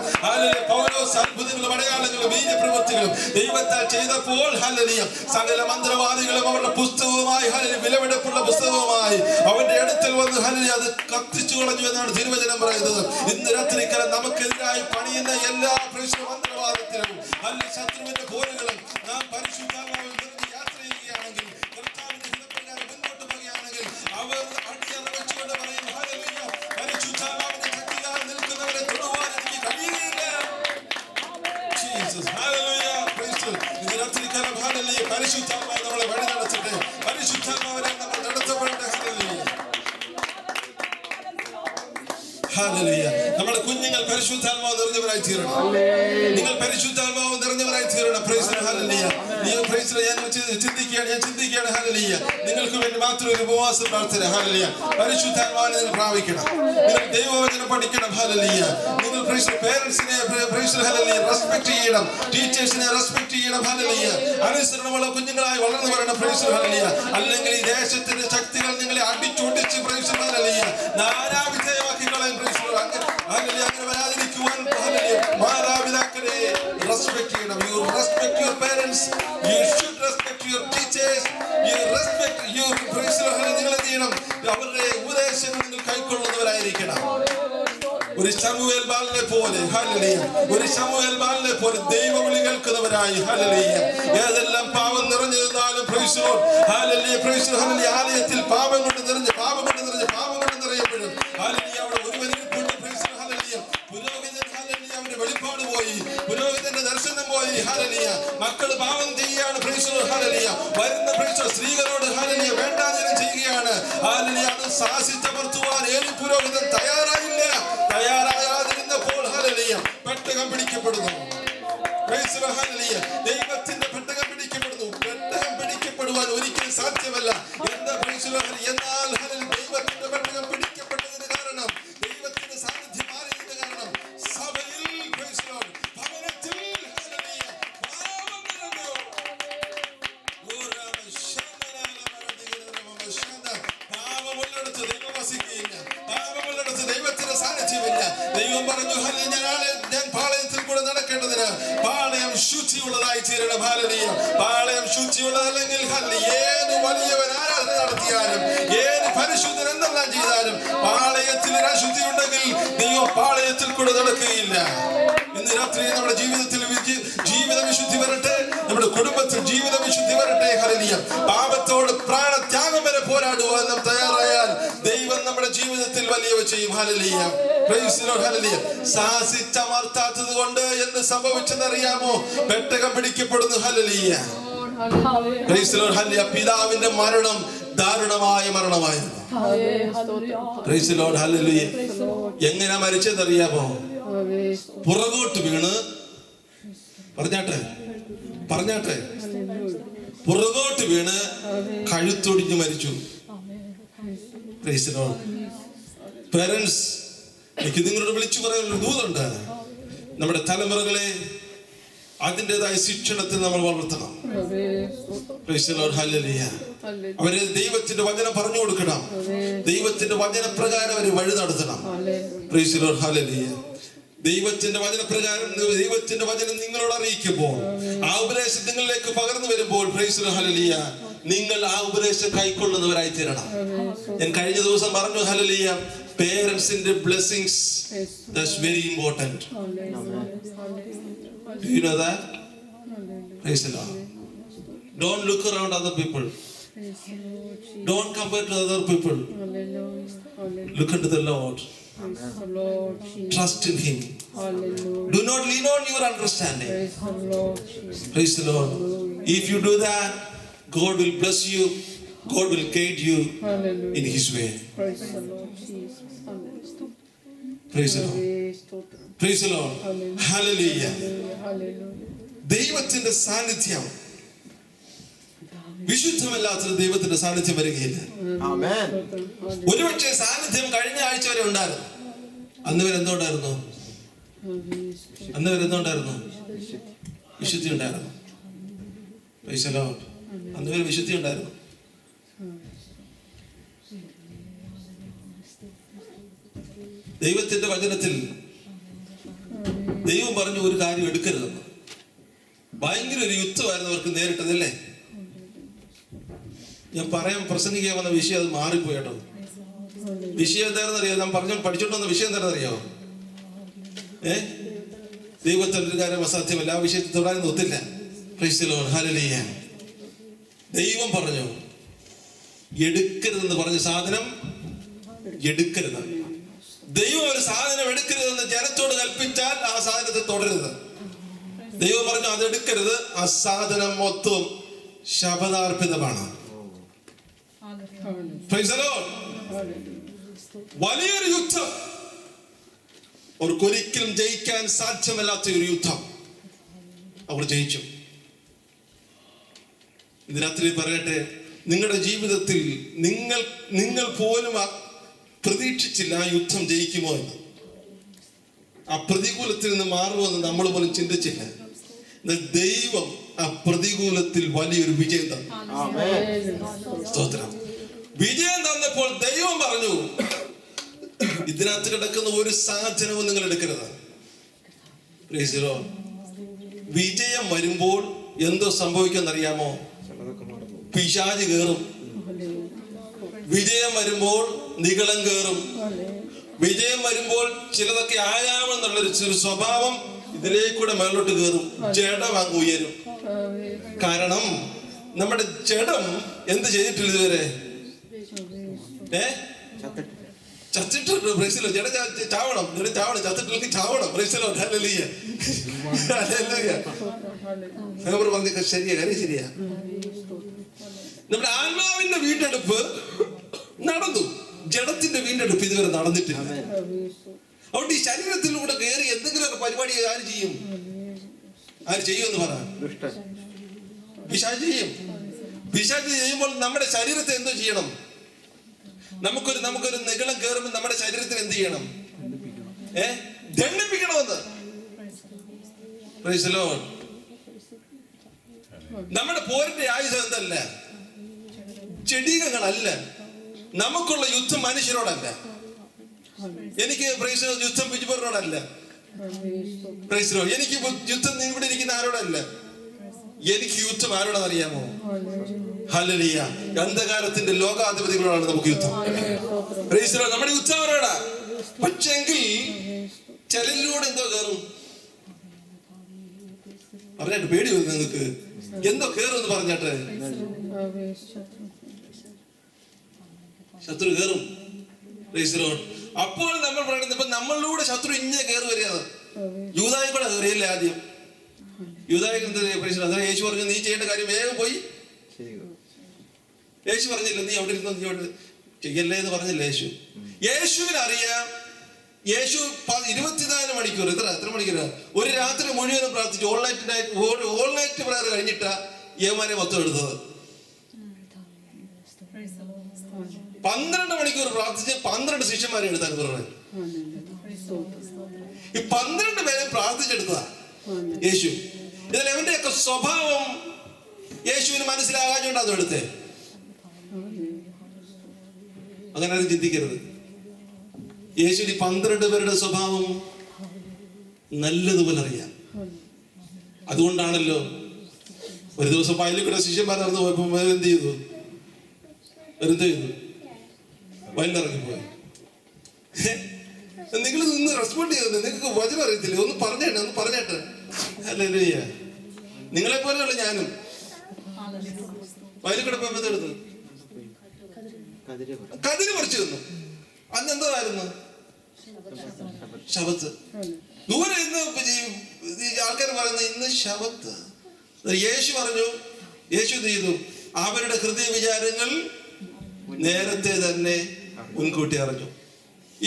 പൗലോസ് അത്ഭുതങ്ങളും അടയാളങ്ങളും വീര്യപ്രവൃത്തികളും ദൈവത്താൽ ചെയ്തപ്പോൾ സകല മന്ത്രവാദികളും അവരുടെ പുസ്തകവുമായി വിലപിടിപ്പുള്ള പുസ്തകവുമായി അവന്റെ അടുത്തിൽ വന്ന് അത് കത്തിച്ചു കളഞ്ഞു എന്നാണ് തിരുവചനം പറയുന്നത്. ഇന്ന് രാത്രിക്കാലം നമുക്കെതിരായി പണിയുന്ന എല്ലാ മന്ത്രവാദത്തിലും ശത്രുവിന്റെ പോരുകളും നാം പരിശുദ്ധാത്മാവിൽ യാത്ര ചെയ്യുകയാണെങ്കിൽ, കർത്താവിന്റെ ഹിതപ്രകാരം മുൻപോട്ട് പോകുകയാണെങ്കിൽ അവർ അടിയറ വെച്ചുകൊണ്ട് പറയും, പരിശുദ്ധാത്മാവിന്റെ ശക്തിയാൽ നിൽക്കുന്നവരെ തൊടുവാൻ എനിക്ക് കഴിയുകയില്ല. പരിശുദ്ധാത്മാവ് നമ്മളെ വഴി നടത്തട്ടെ. പരിശുദ്ധാത്മാവിനെ നമ്മൾ നടത്തപ്പെടട്ടെ. നമ്മുടെ കുഞ്ഞുങ്ങൾ പരിശുദ്ധാത്മാവ് നിറഞ്ഞവരായി തീരണം. നിങ്ങൾ പരിശുദ്ധാത്മാവ് നിറഞ്ഞവരായി തീരണം. ഞാൻ ചിന്തിക്കുകയാണ്. നിങ്ങൾക്ക് വേണ്ടി മാത്രം ഒരു ഉപവാസ പ്രാർത്ഥന. പരിശുദ്ധാത്മാവിനെ നിങ്ങൾ പ്രാപിക്കണം. നിങ്ങൾ ദൈവവചനം പഠിക്കണം. നിങ്ങൾ പേരൻസിനെ റെസ്പെക്ട് ചെയ്യണം. ടീച്ചേഴ്സിനെ റെസ്പെക്ട് ചെയ്യണം. അനുസരണമുള്ള കുഞ്ഞുങ്ങളായി വളർന്നു വരണം. അല്ലെങ്കിൽ ഈ ദേശത്തിന്റെ ശക്തികൾ നിങ്ങളെ അടിച്ചൊടിച്ച് നാനാവിധേയമാക്കി കളയും. അങ്ങനെ വരാതിരിക്കുവാൻ മാതാപിതാക്കളെ റെസ്പെക്ട് ചെയ്യണം. You respect your parents. You should respect your teachers. You respect your നിങ്ങൾ എന്ത് ചെയ്യണം? അവരുടെ ഉപദേശങ്ങൾ നിങ്ങൾ കൈക്കൊള്ളുന്നവരായിരിക്കണം. ഒരു ശമൂവേൽ ബാലനെ പോലെ ദൈവവിളി കേൾക്കുന്നവരായി ഏതെല്ലാം പാപം നിറഞ്ഞിരുന്നാലും ആലയത്തിൽ പാപം കൊണ്ട് നിറഞ്ഞപ്പോഴും പുരോഹിതൻ വെളിപ്പാട് പോയി, പുരോഹിതന്റെ ദർശനം പോയി. മക്കള് പാപം ചെയ്യുകയാണ്. വരുന്ന സ്ത്രീകളോട് വേണ്ടാതിനും ചെയ്യുകയാണ്. അത് സാഹസിച്ചമർത്തുവാൻ ഏത് പുരോഹിതൻ തയ്യാറായാതിരുന്നപ്പോൾ പെട്ടകം പിടിക്കപ്പെടുന്നു. ദൈവത്തിന്റെ പെട്ടകം പിടിക്കപ്പെടുന്നു. പെട്ടകം പിടിക്കപ്പെടുവാൻ ഒരിക്കലും സാധ്യമല്ല. എന്താ എന്നാൽ ദൈവത്തിന്റെ പെട്ടകം പിടിക്കപ്പെട്ടതിന് കാരണം, ദൈവത്തിന്റെ സാന്നിധ്യം മാറിയതിന്റെ കാരണം സഭയിൽ ഭവനത്തിൽ പാപമുള്ളിടത്ത് ദൈവം വസിക്കുകയില്ല. പാപമുള്ളിടത്ത് ദൈവത്തിന്റെ സാന്നിധ്യമില്ല. ദൈവം പറഞ്ഞു, ഞാൻ പാളയത്തിൽ കൂടെ നടക്കേണ്ടതിന് പാളയം ശുചിയുള്ളതായി തീരണം. പാളയം ശുചിയുള്ളതല്ലെങ്കിൽ ഏത് വലിയവൻ ആരാധന നടത്തിയാലും, ഏത് പരിശുദ്ധൻ എന്തെല്ലാം ചെയ്താലും പാളയത്തിൽ അശുദ്ധി ഉണ്ടെങ്കിൽ ദൈവം പാളയത്തിൽ കൂടെ നടക്കുകയില്ല. ഇന്ന് രാത്രി നമ്മുടെ ജീവിതത്തിൽ ജീവിത വിശുദ്ധി വരട്ടെ. നമ്മുടെ കുടുംബത്തിൽ ജീവിത വിശുദ്ധി വരട്ടെ. ഹല്ലേലൂയ. പാപത്തോട് പ്രാണത്യാഗം വരെ പോരാടുവാൻ നാം തയ്യാറായാൽ ദൈവം നമ്മുടെ ജീവിതത്തിൽ വലിയവ ചെയ്യും. ഹല്ലേലൂയ. Praise the Lord. ഹല്ലേലൂയ. സാഹസിച്ചമർത്താത്തത് കൊണ്ട് എന്ത് സംഭവിച്ചെന്നറിയാമോ? പെട്ടകം പിടിക്കപ്പെടുന്നു. ഹല്ലേലൂയ. Praise the Lord. ഹല്ലേലൂയ. പിതാവിന്റെ മരണം ദാരുണമായ മരണമായിരുന്നു. Praise the Lord. ഹല്ലേലൂയ. എങ്ങനെ മരിച്ചെന്നറിയാമോ? പുറകോട്ട് വീണ് പറഞ്ഞാട്ടെ പുറകോട്ട് വീണ് കഴുത്തൊടിഞ്ഞ് മരിച്ചു. Price the Lord. പേരൻസ്, എനിക്ക് നിങ്ങളോട് വിളിച്ചു പറയാനുള്ള ദൂതുണ്ട്. നമ്മുടെ തലമുറകളെ അതിൻ്റെതായ ശിക്ഷണത്തിൽ നമ്മൾ വളർത്തണം. Price the Lord. ഹല്ലേലൂയ. അവരെ ദൈവത്തിന്റെ വചനം പറഞ്ഞു കൊടുക്കണം. ദൈവത്തിന്റെ വചനപ്രകാരം അവരെ വഴി നടത്തണം. Price the Lord. ഹല്ലേലൂയ. ദൈവത്തിന്റെ വചനപ്രകാരം ദൈവത്തിന്റെ വചനം നിങ്ങളോട് അറിയിക്കുമ്പോൾ, ആ ഉപദേശം നിങ്ങളിലേക്ക് പകർന്നു വരുമ്പോൾ, പ്രൈസ് ദി ലോർഡ്. ഹല്ലേലൂയ, നിങ്ങൾ ആ ഉപദേശം കൈക്കൊള്ളുന്നവരായി തീരണം. ഞാൻ കഴിഞ്ഞ ദിവസം പറഞ്ഞു, ഹല്ലേലൂയ, പേരൻസിന്റെ blessings, that's very important. Do you know that? Praise the Lord. Don't look around other people. Don't compare to other people. Look unto the Lord. Trust in Him. Do not lean on your understanding. Praise the Lord. If you do that, God will bless you. God will guide you in His way. Praise the Lord. Praise the Lord. Hallelujah. ദൈവത്തിന്റെ സാന്നിധ്യം, വിശുദ്ധമല്ലാത്ത ദൈവത്തിന്റെ സാന്നിധ്യം വരികയില്ല. ഒരുപക്ഷെ സാന്നിധ്യം കഴിഞ്ഞ ആഴ്ച വരെ ഉണ്ടായിരുന്നു. അന്ന് വരെ എന്തുണ്ടായിരുന്നു? വിശുദ്ധി ഉണ്ടായിരുന്നു. Price the Lord. അന്ന് വരെ വിശുദ്ധി ഉണ്ടായിരുന്നു. ദൈവത്തിന്റെ വചനത്തിൽ ദൈവം പറഞ്ഞു ഒരു കാര്യം എടുക്കരുതെന്ന്. ഭയങ്കര ഒരു യുദ്ധമായിരുന്നു അവർക്ക് നേരിട്ടതല്ലേ. ഞാൻ പ്രസംഗിക്കാൻ വന്ന വിഷയം അത് മാറിപ്പോയി കേട്ടോ. വിഷയം എന്താണെന്ന് അറിയാം? ഞാൻ പഠിച്ചോണ്ട് വന്ന വിഷയം എന്താണെന്ന് അറിയാമോ? ദൈവത്തിന്റെ ഒരു കാര്യം അസാധ്യമല്ല. ആ വിഷയത്തിൽ തൊടാൻ ഒത്തില്ല. Praise the Lord. ഹല്ലേലൂയ. ദൈവം പറഞ്ഞു എടുക്കരുതെന്ന് പറഞ്ഞ സാധനം എടുക്കരുത്. ദൈവം ഒരു സാധനം എടുക്കരുതെന്ന് ജനത്തോട് കൽപ്പിച്ചാൽ ആ സാധനത്തെ തുടരുത്. ദൈവം പറഞ്ഞു അത് എടുക്കരുത്. ആ സാധനം മൊത്തം ശപഥാർപ്പിതമാണ്. Price the Lord. വലിയൊരു യുദ്ധം, അവർക്കൊരിക്കലും ജയിക്കാൻ സാധ്യമല്ലാത്ത ഒരു യുദ്ധം അവർ ജയിച്ചു. ഇന്ന് രാത്രി പറയട്ടെ, നിങ്ങളുടെ ജീവിതത്തിൽ നിങ്ങൾ പോലും പ്രതീക്ഷിച്ചില്ല ആ യുദ്ധം ജയിക്കുമോ എന്ന്. ആ പ്രതികൂലത്തിൽ നിന്ന് മാറുമെന്ന് നമ്മൾ പോലും ചിന്തിച്ചില്ല. ദൈവം ആ പ്രതികൂലത്തിൽ വലിയൊരു വിജയം തന്നു. സ്തോത്രം. വിജയം തന്നപ്പോൾ ദൈവം പറഞ്ഞു, ഇതിനകത്ത് കിടക്കുന്ന ഒരു സാധനവും നിങ്ങൾ എടുക്കരുത്. Price the Lord. വിജയം വരുമ്പോൾ എന്തോ സംഭവിക്കുമെന്നറിയാമോ? പിശാച് കയറും. വിജയം വരുമ്പോൾ നിഗളം കയറും. വിജയം വരുമ്പോൾ ചിലതൊക്കെ ആയാമെന്നുള്ളൊരു സ്വഭാവം ഇതിലേക്കൂടെ മേലോട്ട് കയറും. ജഡം അങ്ങ് ഉയരും. കാരണം നമ്മുടെ ജഡം എന്ത് ചെയ്തിട്ടില്ല ഇതുവരെ? ചത്തിട്ടുണ്ട്. ജഡ ചാവണം, ചത്തിട്ടില്ലെങ്കിൽ ചാവണം. ഹല്ലേലൂയ. ശരിയാ, കാര്യം ശരിയാ. നമ്മുടെ ആത്മാവിന്റെ വീണ്ടെടുപ്പ് നടന്നു, ജഡത്തിന്റെ വീണ്ടെടുപ്പ് ഇതുവരെ നടന്നിട്ടില്ല. അതുകൊണ്ട് ഈ ശരീരത്തിലൂടെ കയറി എന്തെങ്കിലുമൊക്കെ പരിപാടി ആര് ചെയ്യുമെന്ന് പറ? പിശാച് ചെയ്യും. പിശാച് ചെയ്യുമ്പോൾ നമ്മുടെ ശരീരത്തെ എന്തോ ചെയ്യണം? നമുക്കൊരു നിഗളം കയറുമ്പോൾ നമ്മുടെ ശരീരത്തിൽ എന്ത് ചെയ്യണം? ദണ്ഡിപ്പിക്കണമെന്ന്. Praise the Lord. നമ്മുടെ പോരിന്റെ ആയുധം എന്തല്ല? ചെടികളല്ല. നമുക്കുള്ള യുദ്ധം മനുഷ്യരോടല്ല. എനിക്ക് യുദ്ധം ബിജുബറിനോടല്ല. എനിക്ക് യുദ്ധം ഇവിടെ ഇരിക്കുന്ന ആരോടല്ല. എനിക്ക് യുദ്ധം ആരോടാണെന്നറിയാമോ? ഹല്ലേലൂയ. അന്ധകാരത്തിന്റെ ലോകാധിപതികളോടാണ് നമുക്ക് യുദ്ധം. നമ്മുടെ യുദ്ധം ആരോടാ? പക്ഷെങ്കിൽ ചിലരിലൂടെ എന്തോ കയറും. അവരായിട്ട് പേടി വരും നിങ്ങൾക്ക്. എന്തോ കേറുമെന്ന് പറഞ്ഞാട്ടെ, ശത്രു കേറും. അപ്പോൾ നമ്മൾ പറയുന്നത് ഇപ്പൊ നമ്മളിലൂടെ ശത്രു ഇങ്ങനെ കയറി വരികയാണ്. യൂദായി കൂടെ കയറിയില്ല ആദ്യം. യൂദായിക്ക് എന്താ അന്നേരം യേശു പറഞ്ഞു നീ ചെയ്യേണ്ട കാര്യം വേഗം പോയി. യേശു പറഞ്ഞില്ല നീ അവിടെ ഇരുന്നോ, നീ അവിടെ ചെയ്യല്ലേ എന്ന് പറഞ്ഞില്ല യേശു. യേശുവിനറിയാം. യേശു 24 മണിക്കൂർ എത്ര മണിക്കൂർ ഒരു രാത്രി മുഴുവനും പ്രാർത്ഥിച്ചു. ഓൾ നൈറ്റ് പ്രയർ കഴിഞ്ഞിട്ടാ യവമാനെ മൊത്തം എടുത്തത്. 12 മണിക്കൂർ പ്രാർത്ഥിച്ച് 12 ശിഷ്യന്മാരെ എടുത്താൽ പറഞ്ഞത്. ഈ 12 പേരെ പ്രാർത്ഥിച്ചെടുത്തതാ യേശു. ഇതിൽ എവന്റെയൊക്കെ സ്വഭാവം യേശുവിന് മനസ്സിലാകാഞ്ഞോണ്ട് അതും എടുത്തേ. അങ്ങനെ ആരും ചിന്തിക്കരുത്. യേശുവിന് 12 പേരുടെ സ്വഭാവം നല്ലതുപോലെ അറിയാം. അതുകൊണ്ടാണല്ലോ ഒരു ദിവസം വയലിൽ കൂടെ ശിഷ്യന്മാർ നടന്നു പോയപ്പോ എന്ത് ചെയ്തു? വയലിറങ്ങിപ്പോയി. നിങ്ങൾ ഇന്ന് റെസ്പോണ്ട് ചെയ്തത് നിങ്ങൾക്ക് വചനം അറിയത്തില്ലേ? ഒന്ന് പറഞ്ഞേട്ടെ. ഹല്ലേലൂയ. നിങ്ങളെ പോലെയുള്ള ഞാനും വയലിൽ കൂടെ പോയപ്പോ എടുത്തു കതിര് പറിച്ചു തന്നു. അന്ന് എന്തായിരുന്നു? ശബത്ത്. ദൂരെ ഇന്ന് ആൾക്കാർ പറയുന്നത് ഇന്ന് ശബത്ത്. യേശു പറഞ്ഞു, യേശു എന്ത് ചെയ്തു? അവരുടെ ഹൃദയ വിചാരങ്ങൾ നേരത്തെ തന്നെ മുൻകൂട്ടി അറിഞ്ഞു.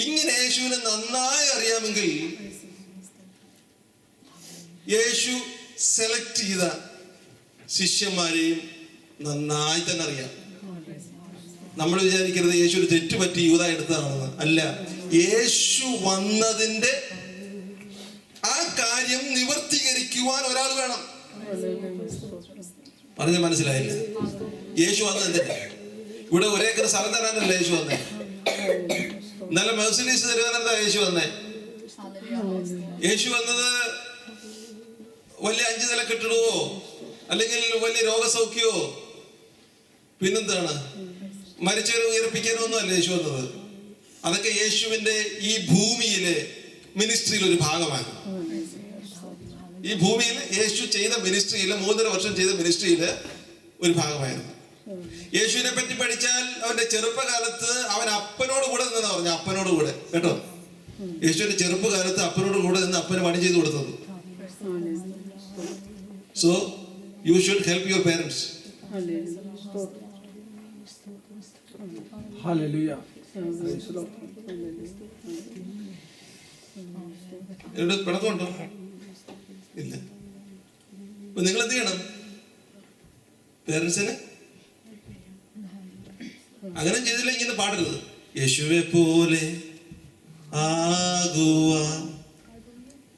ഇങ്ങനെ യേശുവിനെ നന്നായി അറിയാമെങ്കിൽ യേശു സെലക്ട് ചെയ്ത ശിഷ്യന്മാരെയും നന്നായി തന്നെ അറിയാം. നമ്മൾ വിചാരിക്കരുത് യേശു ഒരു തെറ്റുപറ്റി യൂദാ എടുത്തതാണെന്ന്. അല്ല, യേശു വന്നതിന്റെ ആ കാര്യം നിവർത്തീകരിക്കുവാൻ ഒരാൾ വേണം. പറഞ്ഞ മനസ്സിലായില്ല? യേശു വന്നതിന്റെ ഇവിടെ ഒരേക്കർ സ്ഥലം തരാനല്ല യേശു വന്നേ. നല്ല മെർസിഡീസ് തരുവാനെന്താ യേശു വന്നേ? യേശു വന്നത് വലിയ 5 നില കെട്ടിടുവോ അല്ലെങ്കിൽ വലിയ രോഗസൗഖ്യമോ പിന്നെന്താണ് മരിച്ചവരെ ഉയർപ്പിക്കാനോ ഒന്നും അല്ല യേശു വന്നത്. അതൊക്കെ യേശുവിന്റെ ഈ ഭൂമിയിലെ മിനിസ്ട്രിയിൽ ഒരു ഭാഗമാണ്. ഈ ഭൂമിയിൽ യേശു ചെയ്ത മിനിസ്ട്രിയില് 3.5 വർഷം ചെയ്ത മിനിസ്ട്രിയില് ഒരു ഭാഗമായിരുന്നു. യേശുവിനെ പറ്റി പഠിച്ചാൽ അവന്റെ ചെറുപ്പകാലത്ത് അവൻ അപ്പനോട് കൂടെ നിന്നാ പറഞ്ഞു. അപ്പനോട് കൂടെ കേട്ടോ. യേശുവിന്റെ ചെറുപ്പകാലത്ത് അപ്പനോട് കൂടെ നിന്ന് അപ്പന് പണി ചെയ്ത് കൊടുത്തത്. So you should help your parents. ഹല്ലേലൂയ. പിണക്കമുണ്ടോ? ഇല്ല. അപ്പൊ നിങ്ങൾ എന്ത് ചെയ്യണം? പേരൻസിന് അങ്ങനെ ചെയ്തില്ല ഇങ്ങനെ പാടരുത്. യേശുവെ പോലെ ആകുവാൻ,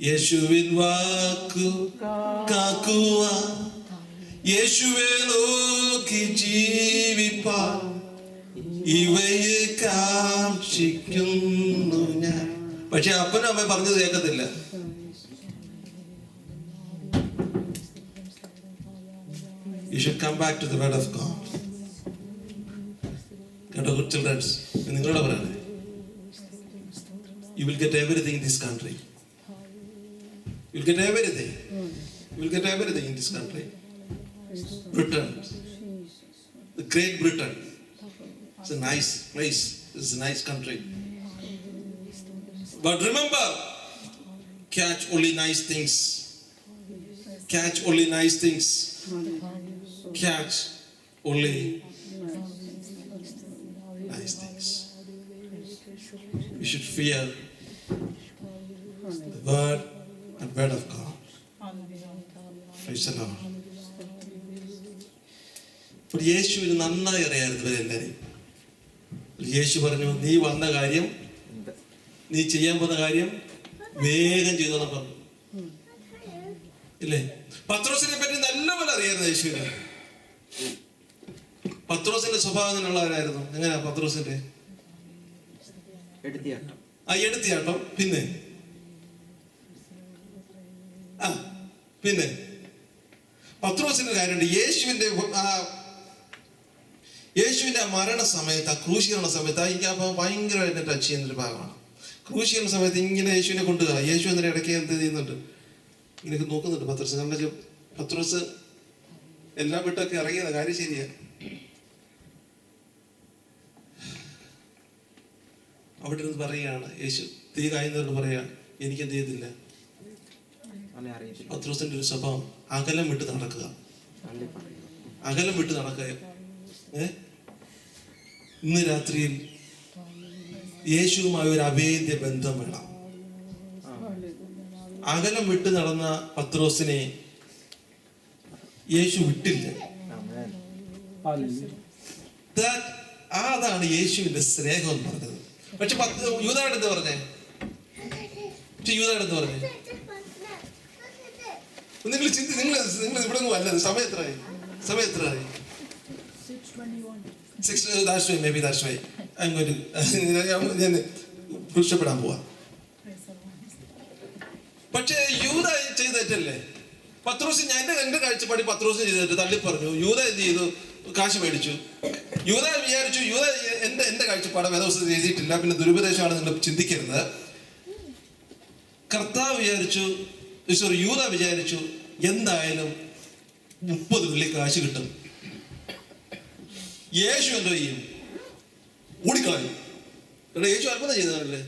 യേശുവിൻ വാക്കു കാക്കുവാൻ, യേശുവെ നോക്കി ജീവിപ്പാൻ ഇവയെ കാക്ഷിക്കുന്നു ഞാൻ. പക്ഷെ അപ്പനും അമ്മ പറഞ്ഞത് കേൾക്കത്തില്ല. You should come back to the word of God. കേട്ടോ ചിൽഡ്രൻസ്, നിങ്ങളുടെ പറയണേ. You will get everything in this country. You will get everything. You will get everything in this country. Britain, the Great Britain. It's a nice place. It's a nice country. But remember, catch only nice things. Catch only nice things. Catch only nice things. We should fear the word and word of God. Praise the Lord. But യേശുവിന് നന്നായി അറിയാമായിരുന്നു ഇവരെല്ലാവരെയും. യേശു പറഞ്ഞു, നീ വന്ന കാര്യം, നീ ചെയ്യാൻ പോകുന്ന കാര്യം വേഗം ചെയ്തോളാൻ പറഞ്ഞു. ഇല്ലേ? പത്രോസിനെ പറ്റി നല്ലപോലെ അറിയായിരുന്നു യേശുവിന്. പത്രോസിന്റെ സ്വഭാവം എങ്ങനെയുള്ളവരായിരുന്നു? എങ്ങനെയാ പത്രോസിന്റെ? എടുത്തിയാട്ടം. പിന്നെ പത്രോസിന്റെ കാര്യമുണ്ട്. യേശുവിന്റെ മരണ സമയത്ത്, ആ ക്രൂശീകരണ സമയത്ത്, എനിക്ക് അപ്പൊ ഭയങ്കരമായിട്ട് ടച്ച് ചെയ്യുന്നൊരു ഭാഗമാണ്. ക്രൂശീകരണ സമയത്ത് ഇങ്ങനെ യേശുവിനെ കൊണ്ടുപോകാം. യേശു എന്നിട്ട് ഇടയ്ക്ക് എന്ത് ചെയ്യുന്നുണ്ട്? ഇങ്ങനെയൊക്കെ നോക്കുന്നുണ്ട് പത്രോസ്. കാരണം പത്രോസ് എല്ലാം വിട്ടൊക്കെ ഇറങ്ങിയത് കാര്യം ശരിയാ. അവിടെ ഇരുന്ന് പറയുകയാണ് യേശു, തീ കായുന്നവരോട് പറയാ, എനിക്ക് എന്ത് ചെയ്തില്ല. പത്രോസിന്റെ ഒരു സ്വഭാവം അകലം വിട്ട് നടക്കുക, അകലം വിട്ട് നടക്കുക. ഇന്ന് രാത്രിയിൽ യേശുവുമായി ഒരു അഭേദ്യ ബന്ധം വേണം. അകലം വിട്ട് നടന്ന പത്രോസിനെ യേശു വിട്ടില്ല. അതാണ് യേശുവിന്റെ സ്നേഹം എന്ന് പറഞ്ഞത്. പക്ഷെ യൂദായുടെ എന്ത് പറഞ്ഞേ? യൂദായുടെ എന്ത് പറഞ്ഞേ? നിങ്ങൾ നിങ്ങൾ ഇവിടെ അല്ലത്. സമയം എത്രയായി? സമയം എത്രയായി? 6 that's why maybe that's why I'm going to ഞാൻ പുരുഷപ്പെടാൻ പോവാ. പക്ഷേ യൂദാ ചെയ്ത തെറ്റല്ലേ? പത്രോസ്, എന്റെ കാഴ്ചപ്പാടി പത്രോസ് ചെയ്തിട്ട് തള്ളി പറഞ്ഞു. യൂദാ എന്ത് ചെയ്തു? കാശ് മേടിച്ചു. യൂദാ വിചാരിച്ചു, യൂദാ എന്റെ കാഴ്ചപ്പാട് വേദപുസ്തകത്തിൽ എഴുതിയിട്ടില്ല, പിന്നെ ദുരുപദേശമാണ് നിങ്ങൾ ചിന്തിക്കരുത്. കർത്താവ് വിചാരിച്ചു, യൂദാ വിചാരിച്ചു എന്തായാലും 30 വെള്ളി കാശ് കിട്ടും. യേശു എന്തോ ചെയ്യും? ഓടിക്കളയും. യേശു അത്ഭുതം ചെയ്തതല്ലേ?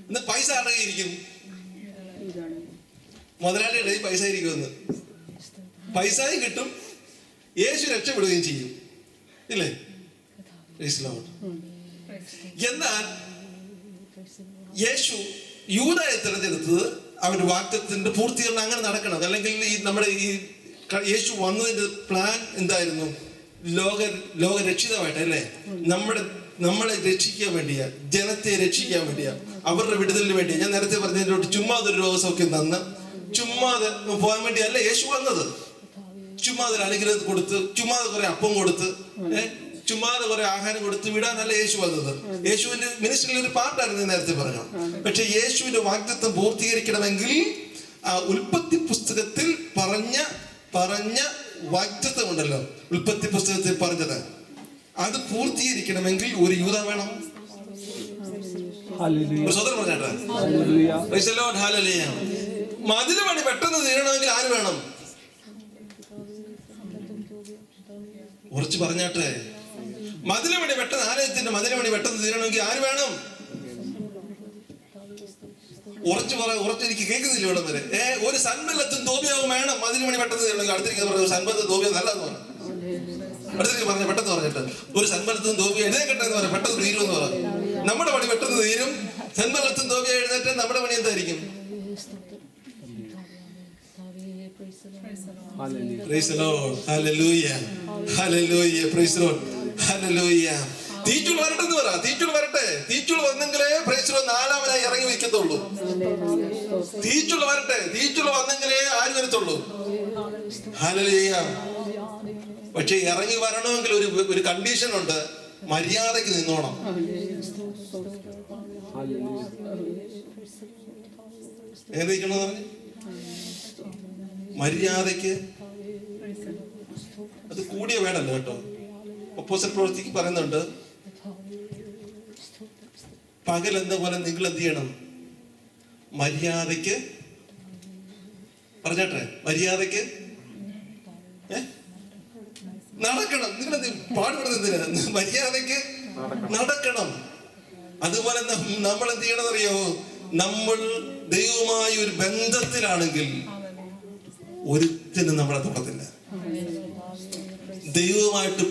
ഇന്ന് പൈസ ആരുടെ കയ്യിരിക്കും? മുതലാളിയുടെ പൈസ ഇരിക്കുമെന്ന്. പൈസയും കിട്ടും, യേശു രക്ഷപ്പെടുകയും ചെയ്യും, ഇല്ലേ? എന്നാൽ യേശു യൂദായെ തിരഞ്ഞെടുത്തത് അവന്റെ വാഗ്ദത്തത്തിന്റെ പൂർത്തീകരണം അങ്ങനെ നടക്കണം. അല്ലെങ്കിൽ നമ്മുടെ യേശു വന്നതിന്റെ പ്ലാൻ എന്തായിരുന്നു? ലോകരക്ഷിതമായിട്ട്, അല്ലേ? നമ്മളെ രക്ഷിക്കാൻ വേണ്ടിയാ, ജനത്തെ രക്ഷിക്കാൻ വേണ്ടിയാ, അവരുടെ വിടുതലിന് വേണ്ടിയാ. ഞാൻ നേരത്തെ പറഞ്ഞതിനോട് ചുമ്മാതൊരു രോഗസൗഖ്യം തന്ന് ചുമ്മാതെ പോകാൻ വേണ്ടിയല്ല യേശു വന്നത്. ചുമ്മാതൊരു അനുഗ്രഹം കൊടുത്ത്, ചുമ്മാതെ കുറെ അപ്പം കൊടുത്ത്, ചുമ്മാതെ കുറെ ആഹാരം കൊടുത്ത് വിടാനല്ല യേശു വന്നത്. യേശുവിന്റെ മിനിസ്ട്രിയിൽ ഒരു പാർട്ടായിരുന്നു നേരത്തെ പറഞ്ഞു. പക്ഷെ യേശുവിന്റെ വാഗ്ദത്തം പൂർത്തീകരിക്കണമെങ്കിൽ ആ ഉൽപ്പത്തി പുസ്തകത്തിൽ പറഞ്ഞ വാഗ്ദത്തം ഉണ്ടല്ലോ, ഉൽപ്പത്തി പുസ്തകത്തിൽ പറഞ്ഞത്, അത് പൂർത്തീകരിക്കണമെങ്കിൽ ഒരു യൂദാ വേണം. മതില് പണി പെട്ടെന്ന് തീരണമെങ്കിൽ ആര് വേണം? ഉറച്ചു പറഞ്ഞാട്ടെ, മതില് പണി പെട്ടെന്ന്, ആലയത്തിന്റെ മതില് പണി പെട്ടെന്ന് തീരണമെങ്കിൽ ആര് വേണം? ഉറച്ച് എനിക്ക് കേൾക്കുന്നില്ല ഇവിടെ വരെ. ഒരു സൻബല്ലത്തും തോബിയാവും വേണം മതില് പണി പെട്ടെന്ന് തീരണമെങ്കിൽ. അടുത്തേക്ക് പറഞ്ഞു സൻബല്ലത്തും തോബിയ നല്ലതെന്ന് പറഞ്ഞു. അടുത്തേക്ക് പറഞ്ഞ പെട്ടെന്ന് പറഞ്ഞിട്ട് ഒരു സൻബല്ലത്തും തോബിയ എഴുതേക്കട്ടെ എന്ന് പറയാം, പെട്ടെന്ന് തീരുമെന്ന് പറഞ്ഞു. നമ്മുടെ പണി പെട്ടെന്ന് തീരും. സൻബല്ലത്തും തോബിയ എഴുന്നേറ്റ് നമ്മുടെ പണി എന്തായിരിക്കും? Praise the Lord. Hallelujah. Hallelujah. Praise the Lord. Hallelujah. തീച്ചുൾ വരട്ടെ എന്ന് പറ. തീച്ചുൾ വരട്ടെ. തീച്ചുൾ വന്നെങ്കിലേ പ്രൈസ് ദി ലോർഡ് നാലാമനായി ഇറങ്ങി വയ്ക്കത്തുള്ളൂ. തീച്ചുൾ വരട്ടെ. തീച്ചുൾ വന്നെങ്കിലേ ആര് വരത്തുള്ളൂ? Hallelujah. പക്ഷെ ഇറങ്ങി വരണമെങ്കിൽ ഒരു കണ്ടീഷൻ ഉണ്ട്. മര്യാദയ്ക്ക് നിന്നോണം. ഏതിരിക്കണോ പറഞ്ഞു? മര്യാദയ്ക്ക്. അത് കൂടിയ വേണല്ലോ കേട്ടോ. ഒപ്പോസിറ്റ് പ്രവൃത്തിക്ക് പറയുന്നുണ്ട്, പകൽ എന്ന പോലെ നിങ്ങൾ എന്ത് ചെയ്യണം? മര്യാദയ്ക്ക്. പറഞ്ഞാട്ടെ, മര്യാദയ്ക്ക് നടക്കണം. നിങ്ങളെന്ത് പാടുപെടുന്നതിന്? മര്യാദയ്ക്ക് നടക്കണം. അതുപോലെ നമ്മൾ എന്ത് ചെയ്യണമെന്നറിയോ? നമ്മൾ ദൈവവുമായി ഒരു ബന്ധത്തിലാണെങ്കിൽ ഒരുത്തിനും നമ്മളെ തൊടത്തില്ല. ദൈവവുമായിട്ട്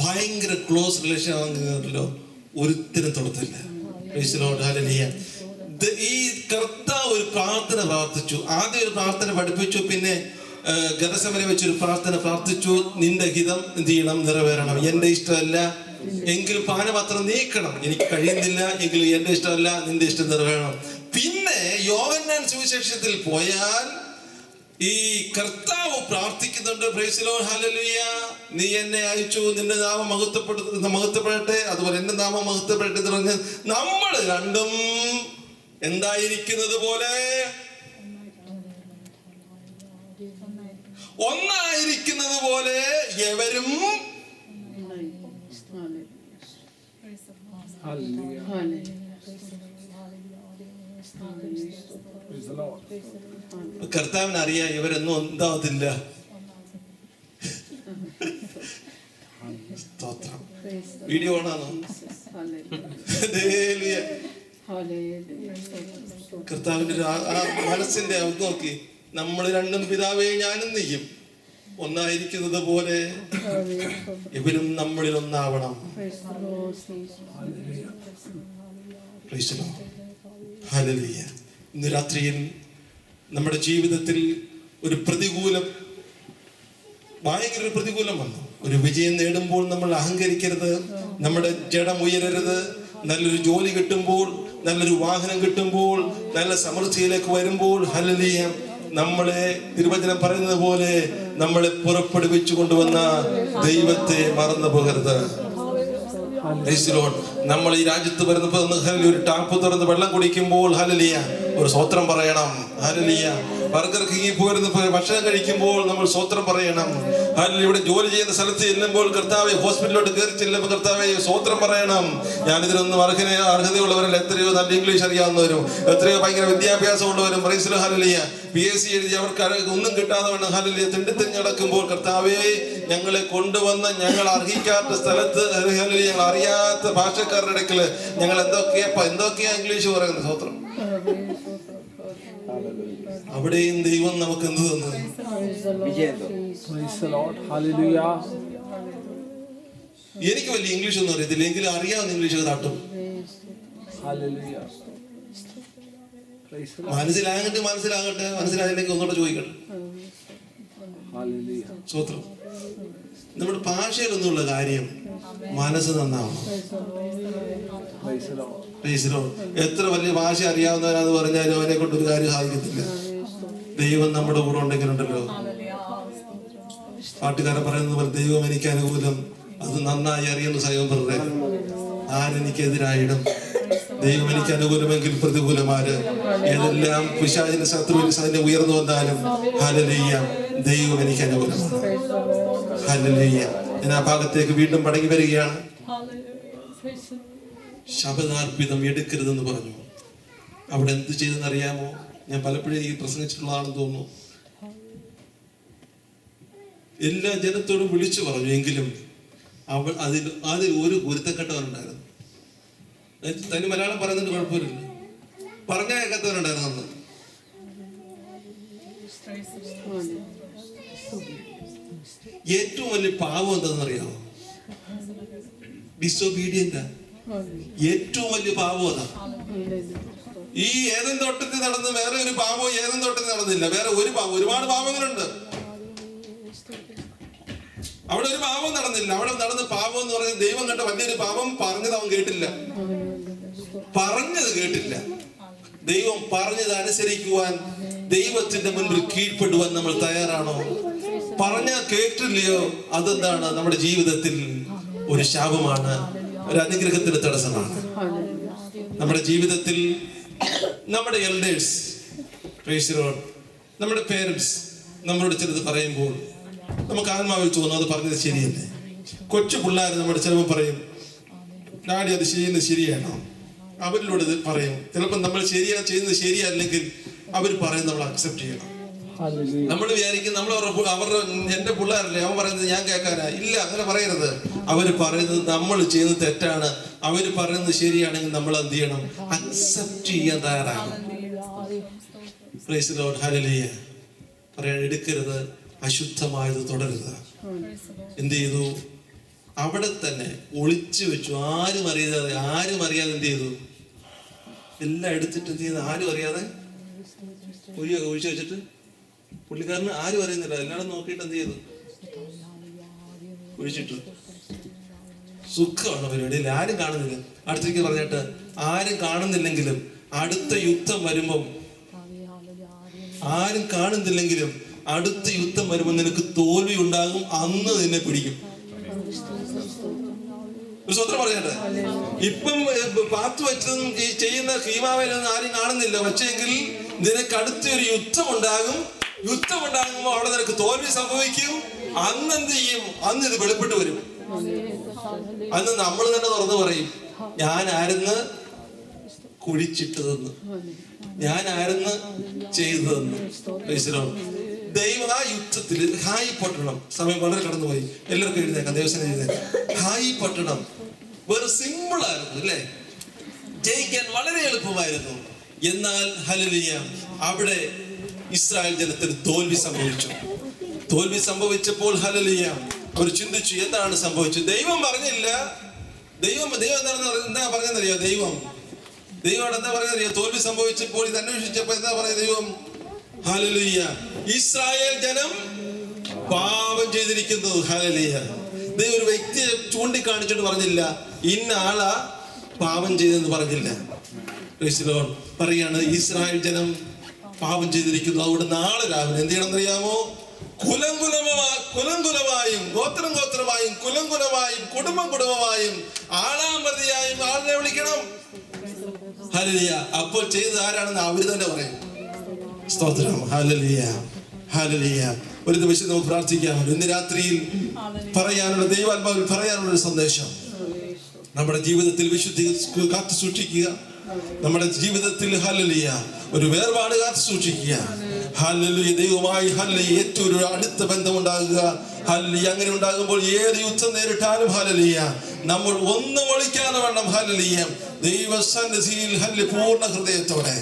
ഭയങ്കര ക്ലോസ് റിലേഷൻ ആണെങ്കിലോ ഒരുത്തിനും തൊടത്തില്ല. ഈ കർത്താവ് ഒരു പ്രാർത്ഥന പ്രാർത്ഥിച്ചു. ആദ്യം ഒരു പ്രാർത്ഥന പഠിപ്പിച്ചു, പിന്നെ ഗതസമനെ വെച്ചൊരു പ്രാർത്ഥന പ്രാർത്ഥിച്ചു. നിന്റെ ഹിതം എന്ത് ചെയ്യണം? നിറവേറണം. എന്റെ ഇഷ്ടമല്ല എങ്കിൽ പാനപാത്രം നീക്കണം. എനിക്ക് കഴിയുന്നില്ല എങ്കിൽ എന്റെ ഇഷ്ടമല്ല, നിന്റെ ഇഷ്ടം നിറവേറണം. പിന്നെ യോഹന്നാൻ സുവിശേഷത്തിൽ പോയാൽ ഈ കർത്താവ് പ്രാർത്ഥിക്കുന്നുണ്ട്, പ്രൈസ് ദി ലോർഡ്, ഹല്ലേലൂയ. നീ എന്നെ അയച്ചു, നിന്റെ നാമം മഹത്വപ്പെടട്ടെ, അതുപോലെ എന്റെ നാമം മഹത്വപ്പെടട്ടെ എന്ന് പറഞ്ഞ് നമ്മൾ രണ്ടും എന്തായിരിക്കുന്നത് പോലെ, ഒന്നായിരിക്കുന്നത് പോലെ എവരും കർത്താവിന് അറിയാം ഇവരൊന്നും ഉണ്ടാവത്തില്ല. വീഡിയോ ഓണാണോ? കർത്താവിന്റെ ആ മനസ്സിന്റെ അത് നോക്കി. നമ്മൾ രണ്ടും പിതാവേ ഞാനും നീയും ഒന്നായിരിക്കുന്നത് പോലെ ഇവരും നമ്മളിൽ ഒന്നാവണം. ഹല്ലേലൂയ. ഇന്ന് രാത്രിയിൽ നമ്മുടെ ജീവിതത്തിൽ ഒരു പ്രതികൂലം, ഭയങ്കര ഒരു പ്രതികൂലം വന്നു. ഒരു വിജയം നേടുമ്പോൾ നമ്മൾ അഹങ്കരിക്കരുത്, നമ്മുടെ ജഡം ഉയരരുത്. നല്ലൊരു ജോലി കിട്ടുമ്പോൾ, നല്ലൊരു വാഹനം കിട്ടുമ്പോൾ, നല്ല സമൃദ്ധിയിലേക്ക് വരുമ്പോൾ, ഹല്ലേലൂയ, നമ്മളെ തിരുവചനം പറയുന്നത് പോലെ നമ്മളെ പുറപ്പെടുവിച്ചു കൊണ്ടുവന്ന ദൈവത്തെ മറന്നു പോകരുത്. നമ്മൾ ഈ രാജ്യത്ത് വരുന്നപ്പോൾ ഒരു ടാപ്പ് തുറന്ന് വെള്ളം കുടിക്കുമ്പോൾ ഹല്ലേലൂയ ഒരു സ്തോത്രം പറയണം. ഹല്ലേലൂയ. ബർഗർ കിങ്ങിൽ പോയിരുന്ന ഭക്ഷണം കഴിക്കുമ്പോൾ നമ്മൾ സ്തോത്രം പറയണം. ഹല്ലേലൂയ. ഇവിടെ ജോലി ചെയ്യുന്ന സ്ഥലത്ത് ചെല്ലുമ്പോൾ കർത്താവേ, ഹോസ്പിറ്റലിലോട്ട് കയറി ചെല്ലുമ്പോൾ കർത്താവേ സ്തോത്രം പറയണം. ഞാനിതിനൊന്നും അർഹതയുള്ളവരല്ല. എത്രയോ നല്ല ഇംഗ്ലീഷ് അറിയാവുന്നവരും, എത്രയോ ഭയങ്കര വിദ്യാഭ്യാസം ഉള്ളവരും, പ്രൈസ് ഹല്ലേലൂയ, PSC എഴുതി അവർക്ക് ഒന്നും കിട്ടാതെ വേണം ഹല്ലേലൂയ തിണ്ടിത്തിരിഞ്ഞ് നടക്കുമ്പോൾ കർത്താവേ, ഞങ്ങളെ കൊണ്ടുവന്ന് ഞങ്ങൾ അർഹിക്കാത്ത സ്ഥലത്ത് ഹല്ലേലൂയ, ഞങ്ങൾ അറിയാത്ത ഭാഷക്കാരുടെ ഇടയ്ക്ക് ഞങ്ങൾ എന്തൊക്കെയാ ഇംഗ്ലീഷ് പറയുന്നത്. സ്തോത്രം. അവിടെയും ദൈവം നമുക്ക് എന്ത് തന്നു? എനിക്ക് വലിയ ഇംഗ്ലീഷ് ഒന്നും അറിയത്തില്ല, എങ്കിലും അറിയാവുന്ന ഇംഗ്ലീഷ് താട്ടും. മനസ്സിലായില്ലെങ്കിൽ ഒന്നുകൂടെ ചോദിക്കട്ടെ. സ്തോത്രം. നമ്മുടെ ഭാഷയിലൊന്നുമുള്ള കാര്യം മനസ്സ് നന്നാവണം. എത്ര വലിയ ഭാഷ അറിയാവുന്നവരാന്ന് പറഞ്ഞാലും അവനെ കൊണ്ട് ഒരു കാര്യം സാധിക്കത്തില്ല. ദൈവം നമ്മുടെ കൂടെ ഉണ്ടെങ്കിലുണ്ടല്ലോ. പാട്ടുകാരൻ പറയുന്നത് പോലെ ദൈവം എനിക്ക് അനുകൂലം, അത് നന്നായി അറിയുന്ന സൈവം പറഞ്ഞേ, ആരെനിക്കെതിരായിടും. ദൈവം എനിക്ക് അനുകൂലമെങ്കിൽ പ്രതികൂലമാര് ഏതെല്ലാം പിശാചിന്റെ ശത്രുവിന്റെ സൈന്യം ഉയർന്നു വന്നാലും ഹല്ലേലൂയ, ദൈവം എനിക്ക് അനുകൂലമാണ്. ഹല്ലേലൂയ. ഞാൻ ആ ഭാഗത്തേക്ക് വീണ്ടും മടങ്ങി വരികയാണ്. ശബദാർപ്പിതം എടുക്കരുതെന്ന് പറഞ്ഞു. അവിടെ എന്ത് ചെയ്തെന്ന് അറിയാമോ? ഞാൻ പലപ്പോഴും ഈ പ്രസംഗിച്ചിട്ടുള്ളതാണെന്ന് തോന്നുന്നു. എല്ലാ ജനത്തോടും വിളിച്ചു പറഞ്ഞു, എങ്കിലും അതിൽ ഒരു ഗുരുത്തക്കെട്ടവനുണ്ടായിരുന്നു. തനി മലയാളം പറയുന്നത് കുഴപ്പമില്ല, പറഞ്ഞ കേൾക്കാത്തവനുണ്ടായിരുന്നു അന്ന്. ഏറ്റവും വലിയ പാവം എന്താണെന്നറിയാമോ? ഡിസൊബീഡിയന്റാ. ഏറ്റവും വലിയ പാവം അതാ. ഈ ഏദൻ തോട്ടത്തിൽ നടന്ന് വേറെ ഒരു പാവം ഏദൻ തോട്ടത്തിൽ നടന്നില്ല. വേറെ ഒരു പാവം, ഒരുപാട് പാവങ്ങളുണ്ട്. അവിടെ ഒരു പാവം നടന്നില്ല. അവിടെ നടന്ന പാവം എന്ന് പറയുന്നത് ദൈവം കണ്ട വലിയൊരു പാവം. പറഞ്ഞത് അവൻ കേട്ടില്ല, പറഞ്ഞത് കേട്ടില്ല. ദൈവം പറഞ്ഞത് അനുസരിക്കുവാൻ, ദൈവത്തിന്റെ മുൻപിൽ കീഴ്പ്പെടുവാൻ നമ്മൾ തയ്യാറാണോ? പറഞ്ഞാൽ കേട്ടില്ലയോ? അതെന്താണ്? നമ്മുടെ ജീവിതത്തിൽ ഒരു ശാപമാണ്, ഒരു അനുഗ്രഹത്തിന് തടസ്സമാണ്. നമ്മുടെ ജീവിതത്തിൽ നമ്മുടെ എൽഡേഴ്സ്, നമ്മുടെ പേരൻസ് നമ്മളോട് ചിലത് പറയുമ്പോൾ നമുക്ക് ആത്മാവിൽ തോന്നും അത് പറഞ്ഞത് ശരിയല്ലേ. കൊച്ചു പിള്ളേർ നമ്മുടെ ചിലപ്പോൾ പറയും, ഡാഡി അത് ചെയ്യുന്നത് ശരിയാണോ? അവരിലൂടെ ഇത് പറയും. ചിലപ്പോൾ നമ്മൾ ചെയ്യുന്നത് ശരിയല്ലെങ്കിൽ അവർ പറയും, നമ്മൾ അക്സെപ്റ്റ് ചെയ്യണം. നമ്മൾ വിചാരിക്കും നമ്മൾ അവരുടെ എന്റെ പിള്ളേരല്ലേ, അവൻ പറയുന്നത് ഞാൻ കേൾക്കാനാ. ഇല്ല, അങ്ങനെ പറയരുത്. അവര് പറയുന്നത് നമ്മൾ ചെയ്യുന്നത് തെറ്റാണ്, അവര് പറയുന്നത് ശരിയാണെങ്കിൽ നമ്മൾ എന്ത് ചെയ്യണം? അക്സെപ്റ്റ് ചെയ്യാൻ തയ്യാറാകണം. Price the Lord. ഹല്ലേലൂയ. പറയാൻ എടുക്കരുത്, അശുദ്ധമായത് തുടരുത്. എന്ത് ചെയ്തു? അവിടെ തന്നെ ഒളിച്ചു വെച്ചു. ആരും അറിയാതെ എന്ത് ചെയ്തു? എല്ലാം എടുത്തിട്ട് എന്ത് ചെയ്യുന്നത്? ആരും അറിയാതെ ഒഴിച്ചു വെച്ചിട്ട് പുള്ളിക്കാരന് ആരും അറിയുന്നില്ല. എല്ലാവരും നോക്കിയിട്ട് എന്ത് ചെയ്തു? ഒഴിച്ചിട്ടു. സുഖമാണ് പരിപാടി. ആരും കാണുന്നില്ല. അടുത്തേക്ക് പറഞ്ഞിട്ട് ആരും കാണുന്നില്ലെങ്കിലും അടുത്ത യുദ്ധം വരുമ്പം, ആരും കാണുന്നില്ലെങ്കിലും അടുത്ത യുദ്ധം വരുമ്പോൾ നിനക്ക് തോൽവി ഉണ്ടാകും. അന്ന് നിന്നെ പിടിക്കും. ഒരു സ്വന്തം പറയട്ടെ. ഇപ്പം പാത്തു വെച്ചതും ചെയ്യുന്ന ഹീമാവേലൊന്നും ആരും കാണുന്നില്ല. പക്ഷെങ്കിൽ നിനക്ക് അടുത്തൊരു യുദ്ധം ഉണ്ടാകും. യുദ്ധം ഉണ്ടാകുമ്പോൾ അവിടെ നിനക്ക് തോൽവി സംഭവിക്കും. അന്ന് എന്ത് ചെയ്യും? അന്ന് ഇത് വെളിപ്പെട്ട് വരും. അന്ന് നമ്മൾ തന്നെ തുറന്നു പറയും, ഞാനായിരുന്നു കുഴിച്ചിട്ടതെന്ന്, ഞാനായിരുന്നു ചെയ്തതെന്ന്. ദൈവം ആ യുദ്ധത്തിൽ ഹായി പട്ടണം, സമയം വളരെ കടന്നുപോയി, എല്ലാവർക്കും എഴുന്നേക്കാം, ദേവസ്വം എഴുന്നേക്കാം. ഹായി പട്ടണം വെറും സിമ്പിൾ ആയിരുന്നു അല്ലേ, ജയിക്കാൻ വളരെ എളുപ്പമായിരുന്നു. എന്നാൽ ഹല്ലേലൂയ, അവിടെ ഇസ്രായേൽ ജനത്തിന് തോൽവി സംഭവിച്ചു. തോൽവി സംഭവിച്ചപ്പോൾ ഹല്ലേലൂയ അവർ ചിന്തിച്ചു, എന്താണ് സംഭവിച്ചത്? ദൈവം പറഞ്ഞില്ല. ദൈവം എന്താ പറഞ്ഞറിയോ? ദൈവം എന്താ പറഞ്ഞറിയോ? തോൽവി സംഭവിച്ചപ്പോൾ ഇത് അന്വേഷിച്ചപ്പോൾ എന്താ പറഞ്ഞ ദൈവം? ഹല്ലേലൂയ, ഇസ്രായേൽ ജനം പാപം ചെയ്തിരിക്കുന്നു. ഹല്ലേലൂയ. ദൈവം ഒരു വ്യക്തിയെ ചൂണ്ടിക്കാണിച്ചിട്ട് പറഞ്ഞില്ല, ഇന്ന ആളാ പാപം ചെയ്തെന്ന് പറഞ്ഞില്ല. പറയാണ് ഇസ്രായേൽ ജനം പാപം ചെയ്തിരിക്കുന്നു. അതുകൊണ്ട് നാളെ രാവിലെ എന്ത് ചെയ്യണം എന്നറിയാമോ? കുലംകുലമായും ഗോത്രമായും കുലംകുലമായും കുടുംബമായും ആളാമതിയായും ആളിനെ വിളിക്കണം. ഹല്ലേലൂയ. അപ്പോൾ ചെയ്തത് ആരാണെന്ന് അവര് തന്നെ പറയും. സ്തോത്രം. Hallelujah, hallelujah. ഒരു നിമിഷം നമുക്ക് പ്രാർത്ഥിക്കാമല്ലോ. ഇന്ന് രാത്രിയിൽ പറയാനുള്ള ദൈവാത്മാവിൽ പറയാനുള്ള ഒരു സന്ദേശം, നമ്മുടെ ജീവിതത്തിൽ വിശുദ്ധി കാത്തു സൂക്ഷിക്കുക. നമ്മുടെ ജീവിതത്തിൽ ഹല്ലേലൂയ ഒരു വേർപാട് കാത്തു സൂക്ഷിക്കുക. ഹല്ലേലൂയ, ദൈവമായി ഹല്ലേലൂയ ഏറ്റവും ഒരു അടുത്ത ബന്ധം ഉണ്ടാകുക. ഹല്ലേലൂയ. അങ്ങനെ ഉണ്ടാകുമ്പോൾ ഏത് യുദ്ധം നേരിട്ടാലും ഹല്ലേലൂയ നമ്മൾ ഒന്നും ഒളിക്കാതെ വേണം. ഹല്ലേലൂയ ദൈവസന്നിധിയിൽ ഹല്ലേലൂയ പൂർണ്ണ ഹൃദയത്തോടെ,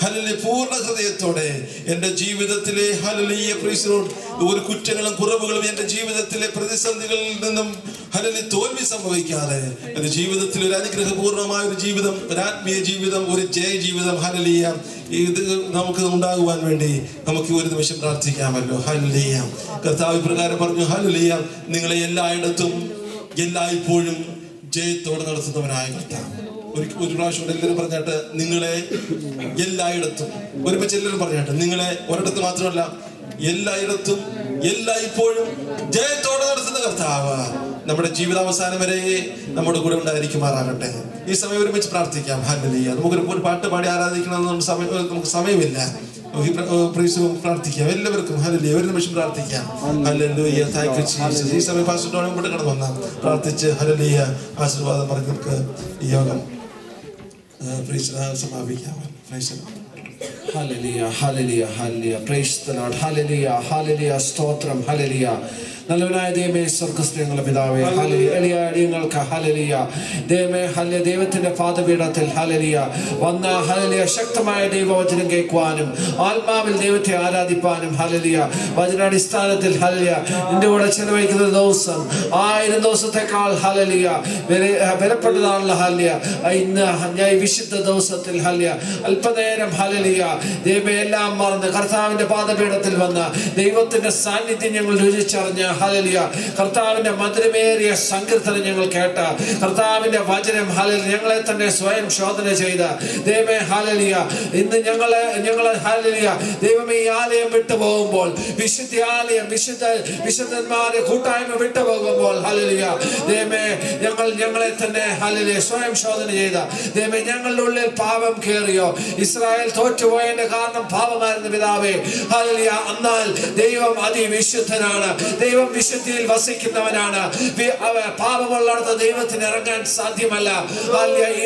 ഹല്ലേലൂയ പൂർണ്ണ ഹൃദയത്തോടെ എൻ്റെ ജീവിതത്തിലെ ഹല്ലേലൂയ പ്രൈസ് ദി ലോർഡ് ഒരു കുറ്റങ്ങളും കുറവുകളും എൻ്റെ ജീവിതത്തിലെ പ്രതിസന്ധികളിൽ നിന്നും ഹല്ലേലൂയ തോൽവി സംഭവിക്കാതെ എൻ്റെ ജീവിതത്തിൽ ഒരു അനുഗ്രഹപൂർണമായ ഒരു ജീവിതം, ഒരു ആത്മീയ ജീവിതം, ഒരു ജയ ജീവിതം ഹല്ലേലൂയ ഇത് നമുക്ക് ഉണ്ടാകുവാൻ വേണ്ടി നമുക്ക് ഒരു നിമിഷം പ്രാർത്ഥിക്കാമല്ലോ. ഹല്ലേലൂയ. കർത്താവ് പ്രകാരം പറഞ്ഞു, ഹല്ലേലൂയ നിങ്ങളെ എല്ലായിടത്തും എല്ലായ്പ്പോഴും ജയത്തോടെ നടത്തുന്നവനായ കർത്താവ്. ഒരു പ്രാവശ്യം എല്ലാവരും പറഞ്ഞാട്ട്, നിങ്ങളെ എല്ലായിടത്തും. ഒരുമിച്ച് എല്ലാവരും പറഞ്ഞാട്ട്, നിങ്ങളെ ഒരിടത്ത് മാത്രമല്ല എല്ലായിടത്തും എല്ലായ്പ്പോഴും ജയത്തോടെ നടത്തുന്ന കർത്താവ് നമ്മുടെ ജീവിതാവസാനം വരെ നമ്മുടെ കൂടെ ഉണ്ടായിരിക്കുമാറാകട്ടെ. ഈ സമയം ഒരുമിച്ച് പ്രാർത്ഥിക്കാം. ഹല്ലേലൂയ. നമുക്കൊരു പാട്ട് പാടി ആരാധിക്കണമെന്ന് നമുക്ക് സമയമില്ല. പ്രാർത്ഥിക്കാം എല്ലാവർക്കും. ഹല്ലേലൂയ. ഒരു നിമിഷം പ്രാർത്ഥിക്കാം. ഹല്ലേലൂയ. Thank you Jesus. ഈ സമയം പാസ്റ്റർ ടോണി മുമ്പോട്ട് കടന്നു വന്നാൽ പ്രാർത്ഥിച്ച് ഹല്ലേലൂയ ആശീർവാദം പറഞ്ഞ് നമുക്ക് ഈ യോഗം സമാപിക്കാം. Hallelujah, hallelujah, hallelujah. Praise the Lord. Hallelujah, hallelujah. സ്തോത്രം. Hallelujah. നല്ലവനായ ദൈവമേ, സ്വർഗ്ഗസ്ഥലങ്ങളിലെ പിതാവേ, ഹല്ലേലൂയ. എളിയ അടിയങ്ങൾക്ക് ഹല്ലേലൂയ. ദൈവമേ, ഹല്ലേലൂയ. ദൈവത്തിന്റെ പാദപീഠത്തിൽ ഹല്ലേലൂയ വന്ന ഹല്ലേലൂയ ശക്തമായ ദൈവവചനം കേൾക്കുവാനും ആത്മാവിൽ ദൈവത്തെ ആരാധിപ്പാനും ഹല്ലേലൂയ വചനാടിസ്ഥാനത്തിൽ ഹല്ലേലൂയ നിന്റെ കൂടെ ചെലവഴിക്കുന്ന ദിവസം 1000 ദിവസത്തെക്കാൾ ഹല്ലേലൂയ വിലപ്പെട്ടതാണല്ലോ ഹല്ലേലൂയ. ഇന്ന് ഞാൻ ഈ വിശുദ്ധ ദിവസത്തിൽ ഹല്ലേലൂയ അല്പനേരം ഹല്ലേലൂയ ദൈവമേ എല്ലാം മറന്ന് കർത്താവിന്റെ പാദപീഠത്തിൽ വന്ന ദൈവത്തിന്റെ സാന്നിധ്യം ഞങ്ങൾ രുചിച്ചറിഞ്ഞ് ഹല്ലേലൂയ കർത്താവിന്റെ മധുരമേറിയ സങ്കീർത്തനം ഞങ്ങൾ കേട്ട കർത്താവിന്റെ വചനം ഹല്ലേലൂയ ഞങ്ങളെ തന്നെ സ്വയം ശോധന ചെയ്ത ദൈവമേ ഹല്ലേലൂയ ഇന്ന് ഞങ്ങളെ ഹല്ലേലൂയ ദൈവമേ ഈ ആലയം വിട്ടു പോകുമ്പോൾ, വിശുദ്ധ ആലയം വിശുദ്ധന്മാരെ കൂട്ടായ്മ വിട്ടു പോകുമ്പോൾ ഹല്ലേലൂയ ദൈവമേ ഞങ്ങളെ തന്നെ ഹല്ലേലൂയ സ്വയം ശോധന ചെയ്ത ദൈവമേ ഞങ്ങളുടെ ഉള്ളിൽ പാപം കയറിയോ? ഇസ്രായേൽ തോറ്റുപോയതിന്റെ കാരണം പാപമായിരുന്നു പിതാവേ ഹല്ലേലൂയ. എന്നാൽ ദൈവം അതിവിശുദ്ധനാണ്. ദൈവം വിശുദ്ധിയിൽ വസിക്കുന്നവനാണ്. പാപമുള്ളിടത്ത് ദൈവത്തിന് ഇറങ്ങാൻ സാധ്യമല്ല.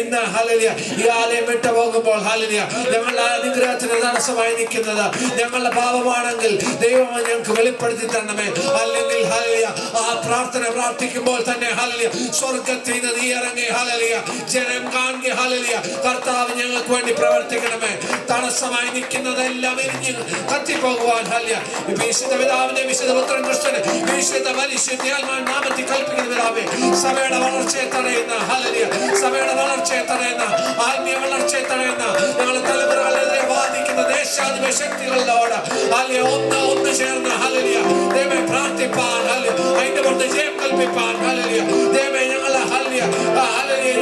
ഇന്ന് ഹല്ലേലൂയ ഈ ആലയം വിട്ടു പോകുമ്പോൾ ഹല്ലേലൂയ ഞങ്ങളുടെ അനുഗ്രഹത്തിന് തടസ്സമായി നിൽക്കുന്നത് ഞങ്ങളുടെ പാപമാണെങ്കിൽ ദൈവം ഞങ്ങൾക്ക് വെളിപ്പെടുത്തി തരണമേ. അല്ലെങ്കിൽ ഹല്ലേലൂയ ആ പ്രാർത്ഥന പ്രാർത്ഥിക്കുമ്പോൾ തന്നെ ഹല്ലേലൂയ സ്വർഗ്ഗത്തിൽ നിന്ന് നീ ഇറങ്ങി ഹല്ലേലൂയ ജനം കാണുക ഹല്ലേലൂയ കർത്താവ് ഞങ്ങൾക്ക് വേണ്ടി പ്രവർത്തിക്കണമേ. തടസ്സമായി നിൽക്കുന്നതെല്ലാം എരിഞ്ഞ് കത്തിപ്പോകുവാൻ ഹല്ലേലൂയ വിശുദ്ധ പിതാവിന്റെ വിശുദ്ധ പുത്രൻ ക്രിസ്തുവിന്റെ വിശുദ്ധ പരിശുദ്ധാത്മാവിൻ നാമത്തിൽ കൽപ്പിക്കുന്ന പിതാവേ, സഭയുടെ വളർച്ചയെ തടയുന്ന ഹല്ലേലൂയ സഭയുടെ വളർച്ചയെ തടയുന്ന ആത്മീയ വളർച്ചയെ തടയുന്ന ഞങ്ങളുടെ തലമുറകളെതിരെ വാദിക്കുന്ന ദേശാധിപ ശക്തികളോട് ഹല്ലേലൂയ ഒന്ന് ചേർന്ന് ഹല്ലേലൂയ ദൈവമേ പ്രാർത്ഥിപ്പാൻ ഹല്ലേലൂയ അതിന്റെ പുറത്ത് ജയം കൽപ്പിപ്പാൻ ഹല്ലേലൂയ ദൈവമേ ഞങ്ങളെ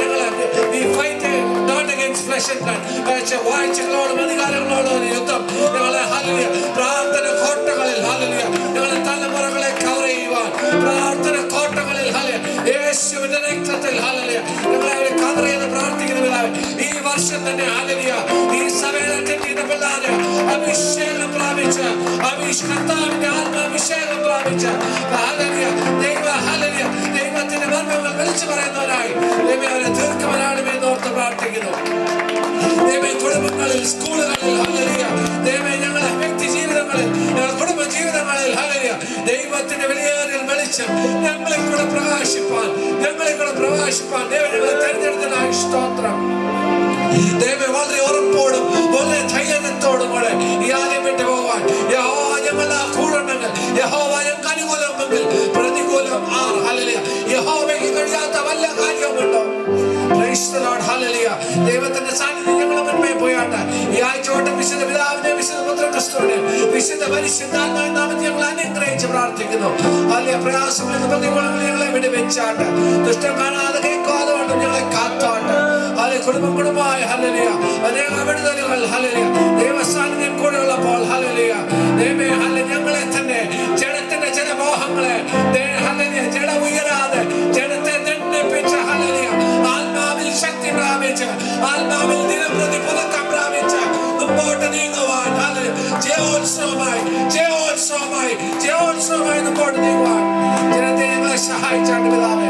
ഞങ്ങളെ we fight not against flesh and blood, വാഴ്ചകളോടും അധികാരങ്ങളോടും യുദ്ധം ഞങ്ങളെ ഹല്ലേലൂയ പ്രാർത്ഥന കോട്ടകളിൽ ഹല്ലേലൂയ ഞങ്ങളുടെ തലമുറകളെ കവർ ചെയ്യുവാൻ പ്രാർത്ഥന കോട്ടകളിൽ ഹല്ലേലൂയ യേശുവിന്റെ രക്തത്തിൽ ഹല്ലേലൂയ ഞങ്ങളെ കവർ ചെയ്ത് പ്രാർത്ഥിക്കുന്ന പിതാവേ, ഈ വർഷം തന്നെ ഹല്ലേലൂയ ഈ സഭയുടെ തെറ്റിന്റെ പിള്ളാരെ അഭിഷേകം പ്രാപിച്ച കർത്താവിന്റെ ആത്മാഭിഷേകം പ്രാപിച്ച ഹല്ലേലൂയ ഹല്ലേലൂയ ദൈവത്തിന്റെ മർമ്മങ്ങൾ വിളിച്ചു പറയുന്നവരായി ദൈവമേ അവരെ തീർക്കുവാനാണ് ഓർത്ത് പ്രാർത്ഥിക്കുന്നു. ദൈവമേ കുടുംബങ്ങളിൽ, സ്കൂളുകളിൽ ഹല്ലേലൂയ ദൈവമേ ഞങ്ങളുടെ വ്യക്തി ജീവിതങ്ങളിൽ, ഞങ്ങളുടെ കുടുംബ ജീവിതങ്ങളിൽ ഹല്ലേലൂയ ദൈവത്തിന്റെ വിലയേറിയ വെളിച്ചം ഞങ്ങളെ കൂടെ പ്രകാശിപ്പാൻ ദൈവങ്ങളെ തെരഞ്ഞെടുത്തതിനായി സ്തോത്രം. ദൈവം വളരെ ഉറപ്പോടും വളരെ ധൈര്യത്തോടും കൂടെ ഈ ആലയം വിട്ടു പോകാൻ യഹോവ ഞങ്ങളുടെ കൂടെ ഉണ്ടെങ്കിൽ, യഹോവ ഞങ്ങൾക്ക് അനുകൂലമെങ്കിൽ പ്രതികൂലം യഹോവയ്ക്ക് കഴിയാത്ത വല്ല കാര്യവുമുണ്ടോ? ദൈവത്തിന്റെ സാന്നിധ്യം ഞങ്ങളുടെ മുൻപേ പോയാട്ടെ. ഈ ആഴ്ചയോട്ടം വിശുദ്ധ പിതാവിനെ, വിശുദ്ധ പുത്രക്രിസ്തുവിനെ, വിശുദ്ധ പരിശുദ്ധാത്മാവിന്റെ നാമത്തിൽ ഞങ്ങൾ അനുഗ്രഹിച്ച് പ്രാർത്ഥിക്കുന്നു. പ്രയാസങ്ങളിൽ പ്രതികൂലങ്ങൾ ഞങ്ങളെ വിടുവെച്ചാട്ട്, ദുഷ്ടം കാണാതെ കേൾക്കാതെ കൊണ്ട് ഞങ്ങളെ കാത്താട്ട്. കുടുംബമായ അനേക വിടുതലുകൾ ദൈവസാന്നിധ്യം കൂടെ ഉള്ളപ്പോൾ ഞങ്ങളെ തന്നെ ജഡത്തിന്റെ ചില മോഹങ്ങളെ ജഡ ഉയരാതെ ജഡത്തെ ദണ്ഡിപ്പിച്ച് ആത്മാവിൽ ശക്തി പ്രാപിച്ച്, ആത്മാവിൽ ദിനപ്രതി പുതുക്കം പ്രാപിച്ച് മുമ്പോട്ട് നീങ്ങുവാൻ ജയോത്സവമായി മുമ്പോട്ട് നീങ്ങുവാൻ ജനത്തെ ഞങ്ങളെ സഹായിച്ചാണ് പിതാവേ.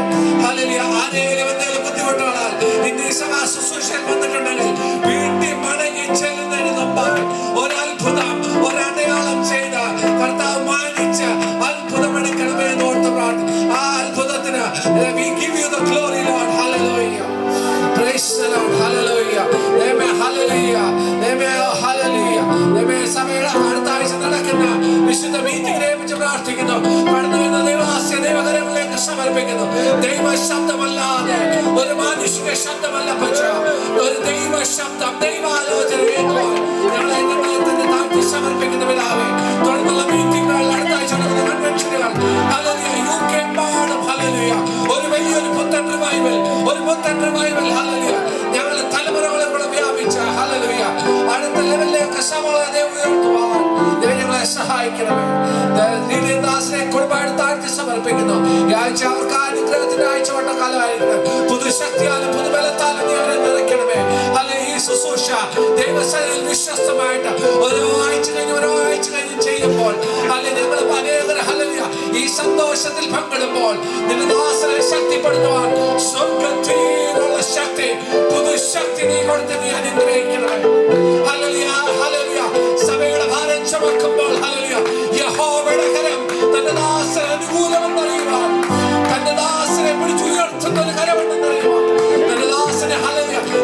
ആരെയും എന്തെങ്കിലും ബുദ്ധിമുട്ടുകളാൽ ഇന്ന് സഭാ ശുശ്രൂഷയിൽ വന്നിട്ടുണ്ടെങ്കിൽ വീട്ടിൽ മടങ്ങി ചെല്ലുന്നതിന് മുമ്പായി ഒരത്ഭുതം, ഒരടയാളം ചെയ്ത് കർത്താവ് മാനിച്ച അത്ഭുതമെടുക്കണമേ എന്ന് ഓർത്ത് പ്രാർത്ഥിക്കും. ആ അത്ഭുതത്തിന് we give you the glory, Lord. Hallelujah. Praise the Lord. Hallelujah. Amen. Hallelujah. Amen. Hallelujah. Amen. സഭയുടെ അടുത്ത ആഴ്ച നടക്കുന്ന വിശുദ്ധ മീറ്റിംഗിനെ കുറിച്ച് പ്രാർത്ഥിക്കുന്നു. കടന്നു വരുന്ന ദൈവാസ്യ ദൈവകരങ്ങളിലേക്ക് സമർപ്പിക്കുന്നു. ദൈവ ശബ്ദമല്ലാതെ ഒരു മാനുഷിക ശബ്ദമല്ല പച്ച, ഒരു ദൈവ ശബ്ദം, ദൈവാലോചന കേൾക്കുവാൻ ഞങ്ങളെ തന്നെ താഴ്ത്തി സമർപ്പിക്കുന്ന പിതാവേ. തുടർന്നുള്ള മീറ്റിംഗുകൾ, അടുത്ത ആഴ്ച നടക്കുന്ന കൺവെൻഷനുകൾ യുകെമ്പാടും ഒരു വലിയൊരു പുത്തൻ റിവൈവൽ ഞങ്ങളുടെ തലമുറകളെ കൂടെ വ്യാപിച്ച അടുത്ത ലെവലിലേക്ക് സഭകളെ ഉയർത്തുവാൻ ഞങ്ങളെ സഹായിക്കണമേ. ദാസനെ കുടുംബമായിട്ട് താഴ്ത്തി സമർപ്പിക്കുന്നു. ഈ ആഴ്ച അവർക്ക് അനുഗ്രഹത്തിന്റെ ആഴ്ചവട്ട കാലമായിരിക്കണം. പുതുശക്തിയാലും പുതുബലത്താലും നീ അവരെ നിറയ്ക്കണമേ. ഈ ശുശ്രൂഷ ദൈവസഭയിൽ വിശ്വസ്തമായിട്ട് ഓരോ ആഴ്ച കഴിഞ്ഞ് ചെയ്യുമ്പോൾ ഞങ്ങൾ അനേകർ ഈ സന്തോഷത്തിൽ പങ്കിടുമ്പോൾ നിന്റെ ദാസനെ ശക്തിപ്പെടുത്തുവാൻ സ്വർഗ്ഗത്തിലുള്ള ശക്തി, പുതുശക്തി നീ കൊടുത്ത് നീ അനുഗ്രഹിക്കണമേ. സഭയുടെ ഭാരം ചുമക്കുമ്പോൾ യഹോവയുടെ കരം തന്റെ ദാസന് അനുകൂലമെന്നറിയുവാൻ, തന്റെ ദാസനെ പിടിച്ചുയർത്തുന്ന ഒരു കരമുണ്ടെന്നറിയുവാൻ, തന്റെ ദാസനെ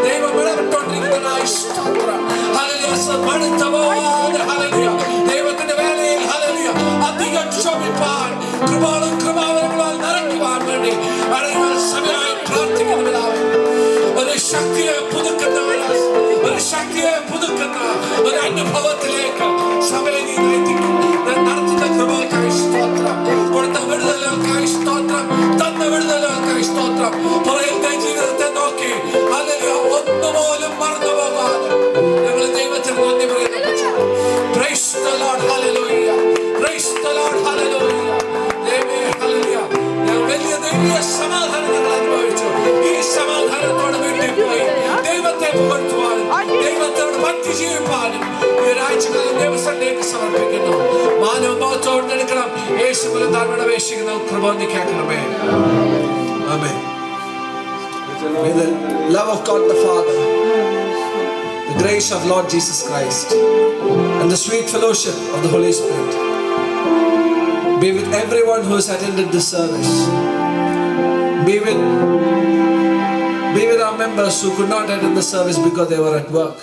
ദൈവം ഇടപെട്ടുകൊണ്ടിരിക്കുന്നതായി ദൈവത്തിന്റെ വേലയിൽ അധികം ക്ഷമിപ്പാൻ കൃപാവരങ്ങളാൽ നിറയ്ക്കുവാൻ വേണ്ടി സമയമായി പ്രാർത്ഥിക്കുന്നവരാണ്. ഒരു ശക്തിയെ പുതുക്കുന്ന ഒരു അനുഭവത്തിലേക്ക് സഭയെ നീ നയിക്കും. നടത്തുന്ന കൃപകൾക്കായി സ്തോത്രം, കൊടുത്ത വിടുതലുകൾക്കായി സ്തോത്രം, തന്ന വിടുതലുകൾക്കായി സ്തോത്രം. പുറത്തെ ജീവിതത്തെ നോക്കി ഒന്നുപോലും മറന്നു പോകാതെ ഞങ്ങൾ ദൈവത്തിന് നന്ദി പറയുന്നു. Praise the Lord. Hallelujah. Praise the Lord. Hallelujah. Amen. Hallelujah. വലിയ ദൈവീയ സമാധാനം ഞങ്ങൾ അനുഭവിച്ചു. ഈ സമാധാനത്തോടെ വീട്ടിൽ പോയി ദൈവത്തെ പുകഴ്ത്തുവാനും ദൈവത്തോട് ഭക്തി ചെയ്യുവാനും ഈ ഒരാഴ്ചകളിൽ ദൈവസന്നിധിയിലേക്ക് സമർപ്പിക്കുന്നു. മാനവ ഭാവത്തോടെ എടുക്കണം. യേശുവിനെ താഴ്മയോടെ അപേക്ഷിക്കുന്ന കൃപ നീ കേൾക്കണമേ. ആമേൻ. May the love of God the Father, the grace of Lord Jesus Christ, and the sweet fellowship of the Holy Spirit be with everyone who has attended this service. Be with our members who could not attend the service because they were at work.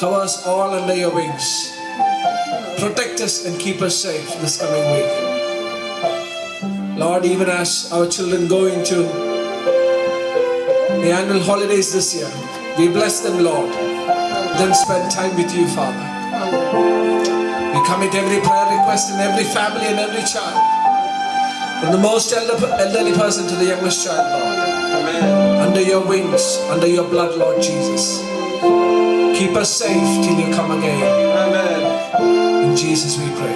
Cover us all under your wings. Protect us and keep us safe this coming week. Lord, even as our children go into the annual holidays this year, we bless them, Lord. Then spend time with you, Father. We commit every prayer request in every family and every child, from the most elderly person to the youngest child, Lord. Amen. Under your wings, under your blood, Lord Jesus. Keep us safe till you come again. Amen. In Jesus we pray.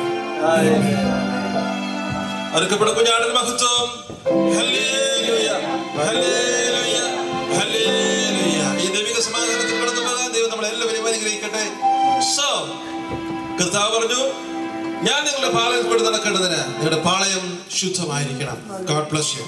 Amen. അർക്കപ്പെടുന്ന കുഞ്ഞാടിന്റെ മഹത്വം. Hallelujah, hallelujah, hallelujah. ഈ ദൈവിക സമാധാനത്തിൽ കടന്നു പോകാൻ ദൈവം നമ്മളെല്ലാവരെയും അനുഗ്രഹിക്കട്ടെ. സോ കർത്താവ് പറഞ്ഞു, ഞാൻ നിങ്ങളുടെ പാളയം കൊണ്ട് നടക്കേണ്ടതിന് നിങ്ങളുടെ പാളയം ശുദ്ധമായിരിക്കണം. God bless you.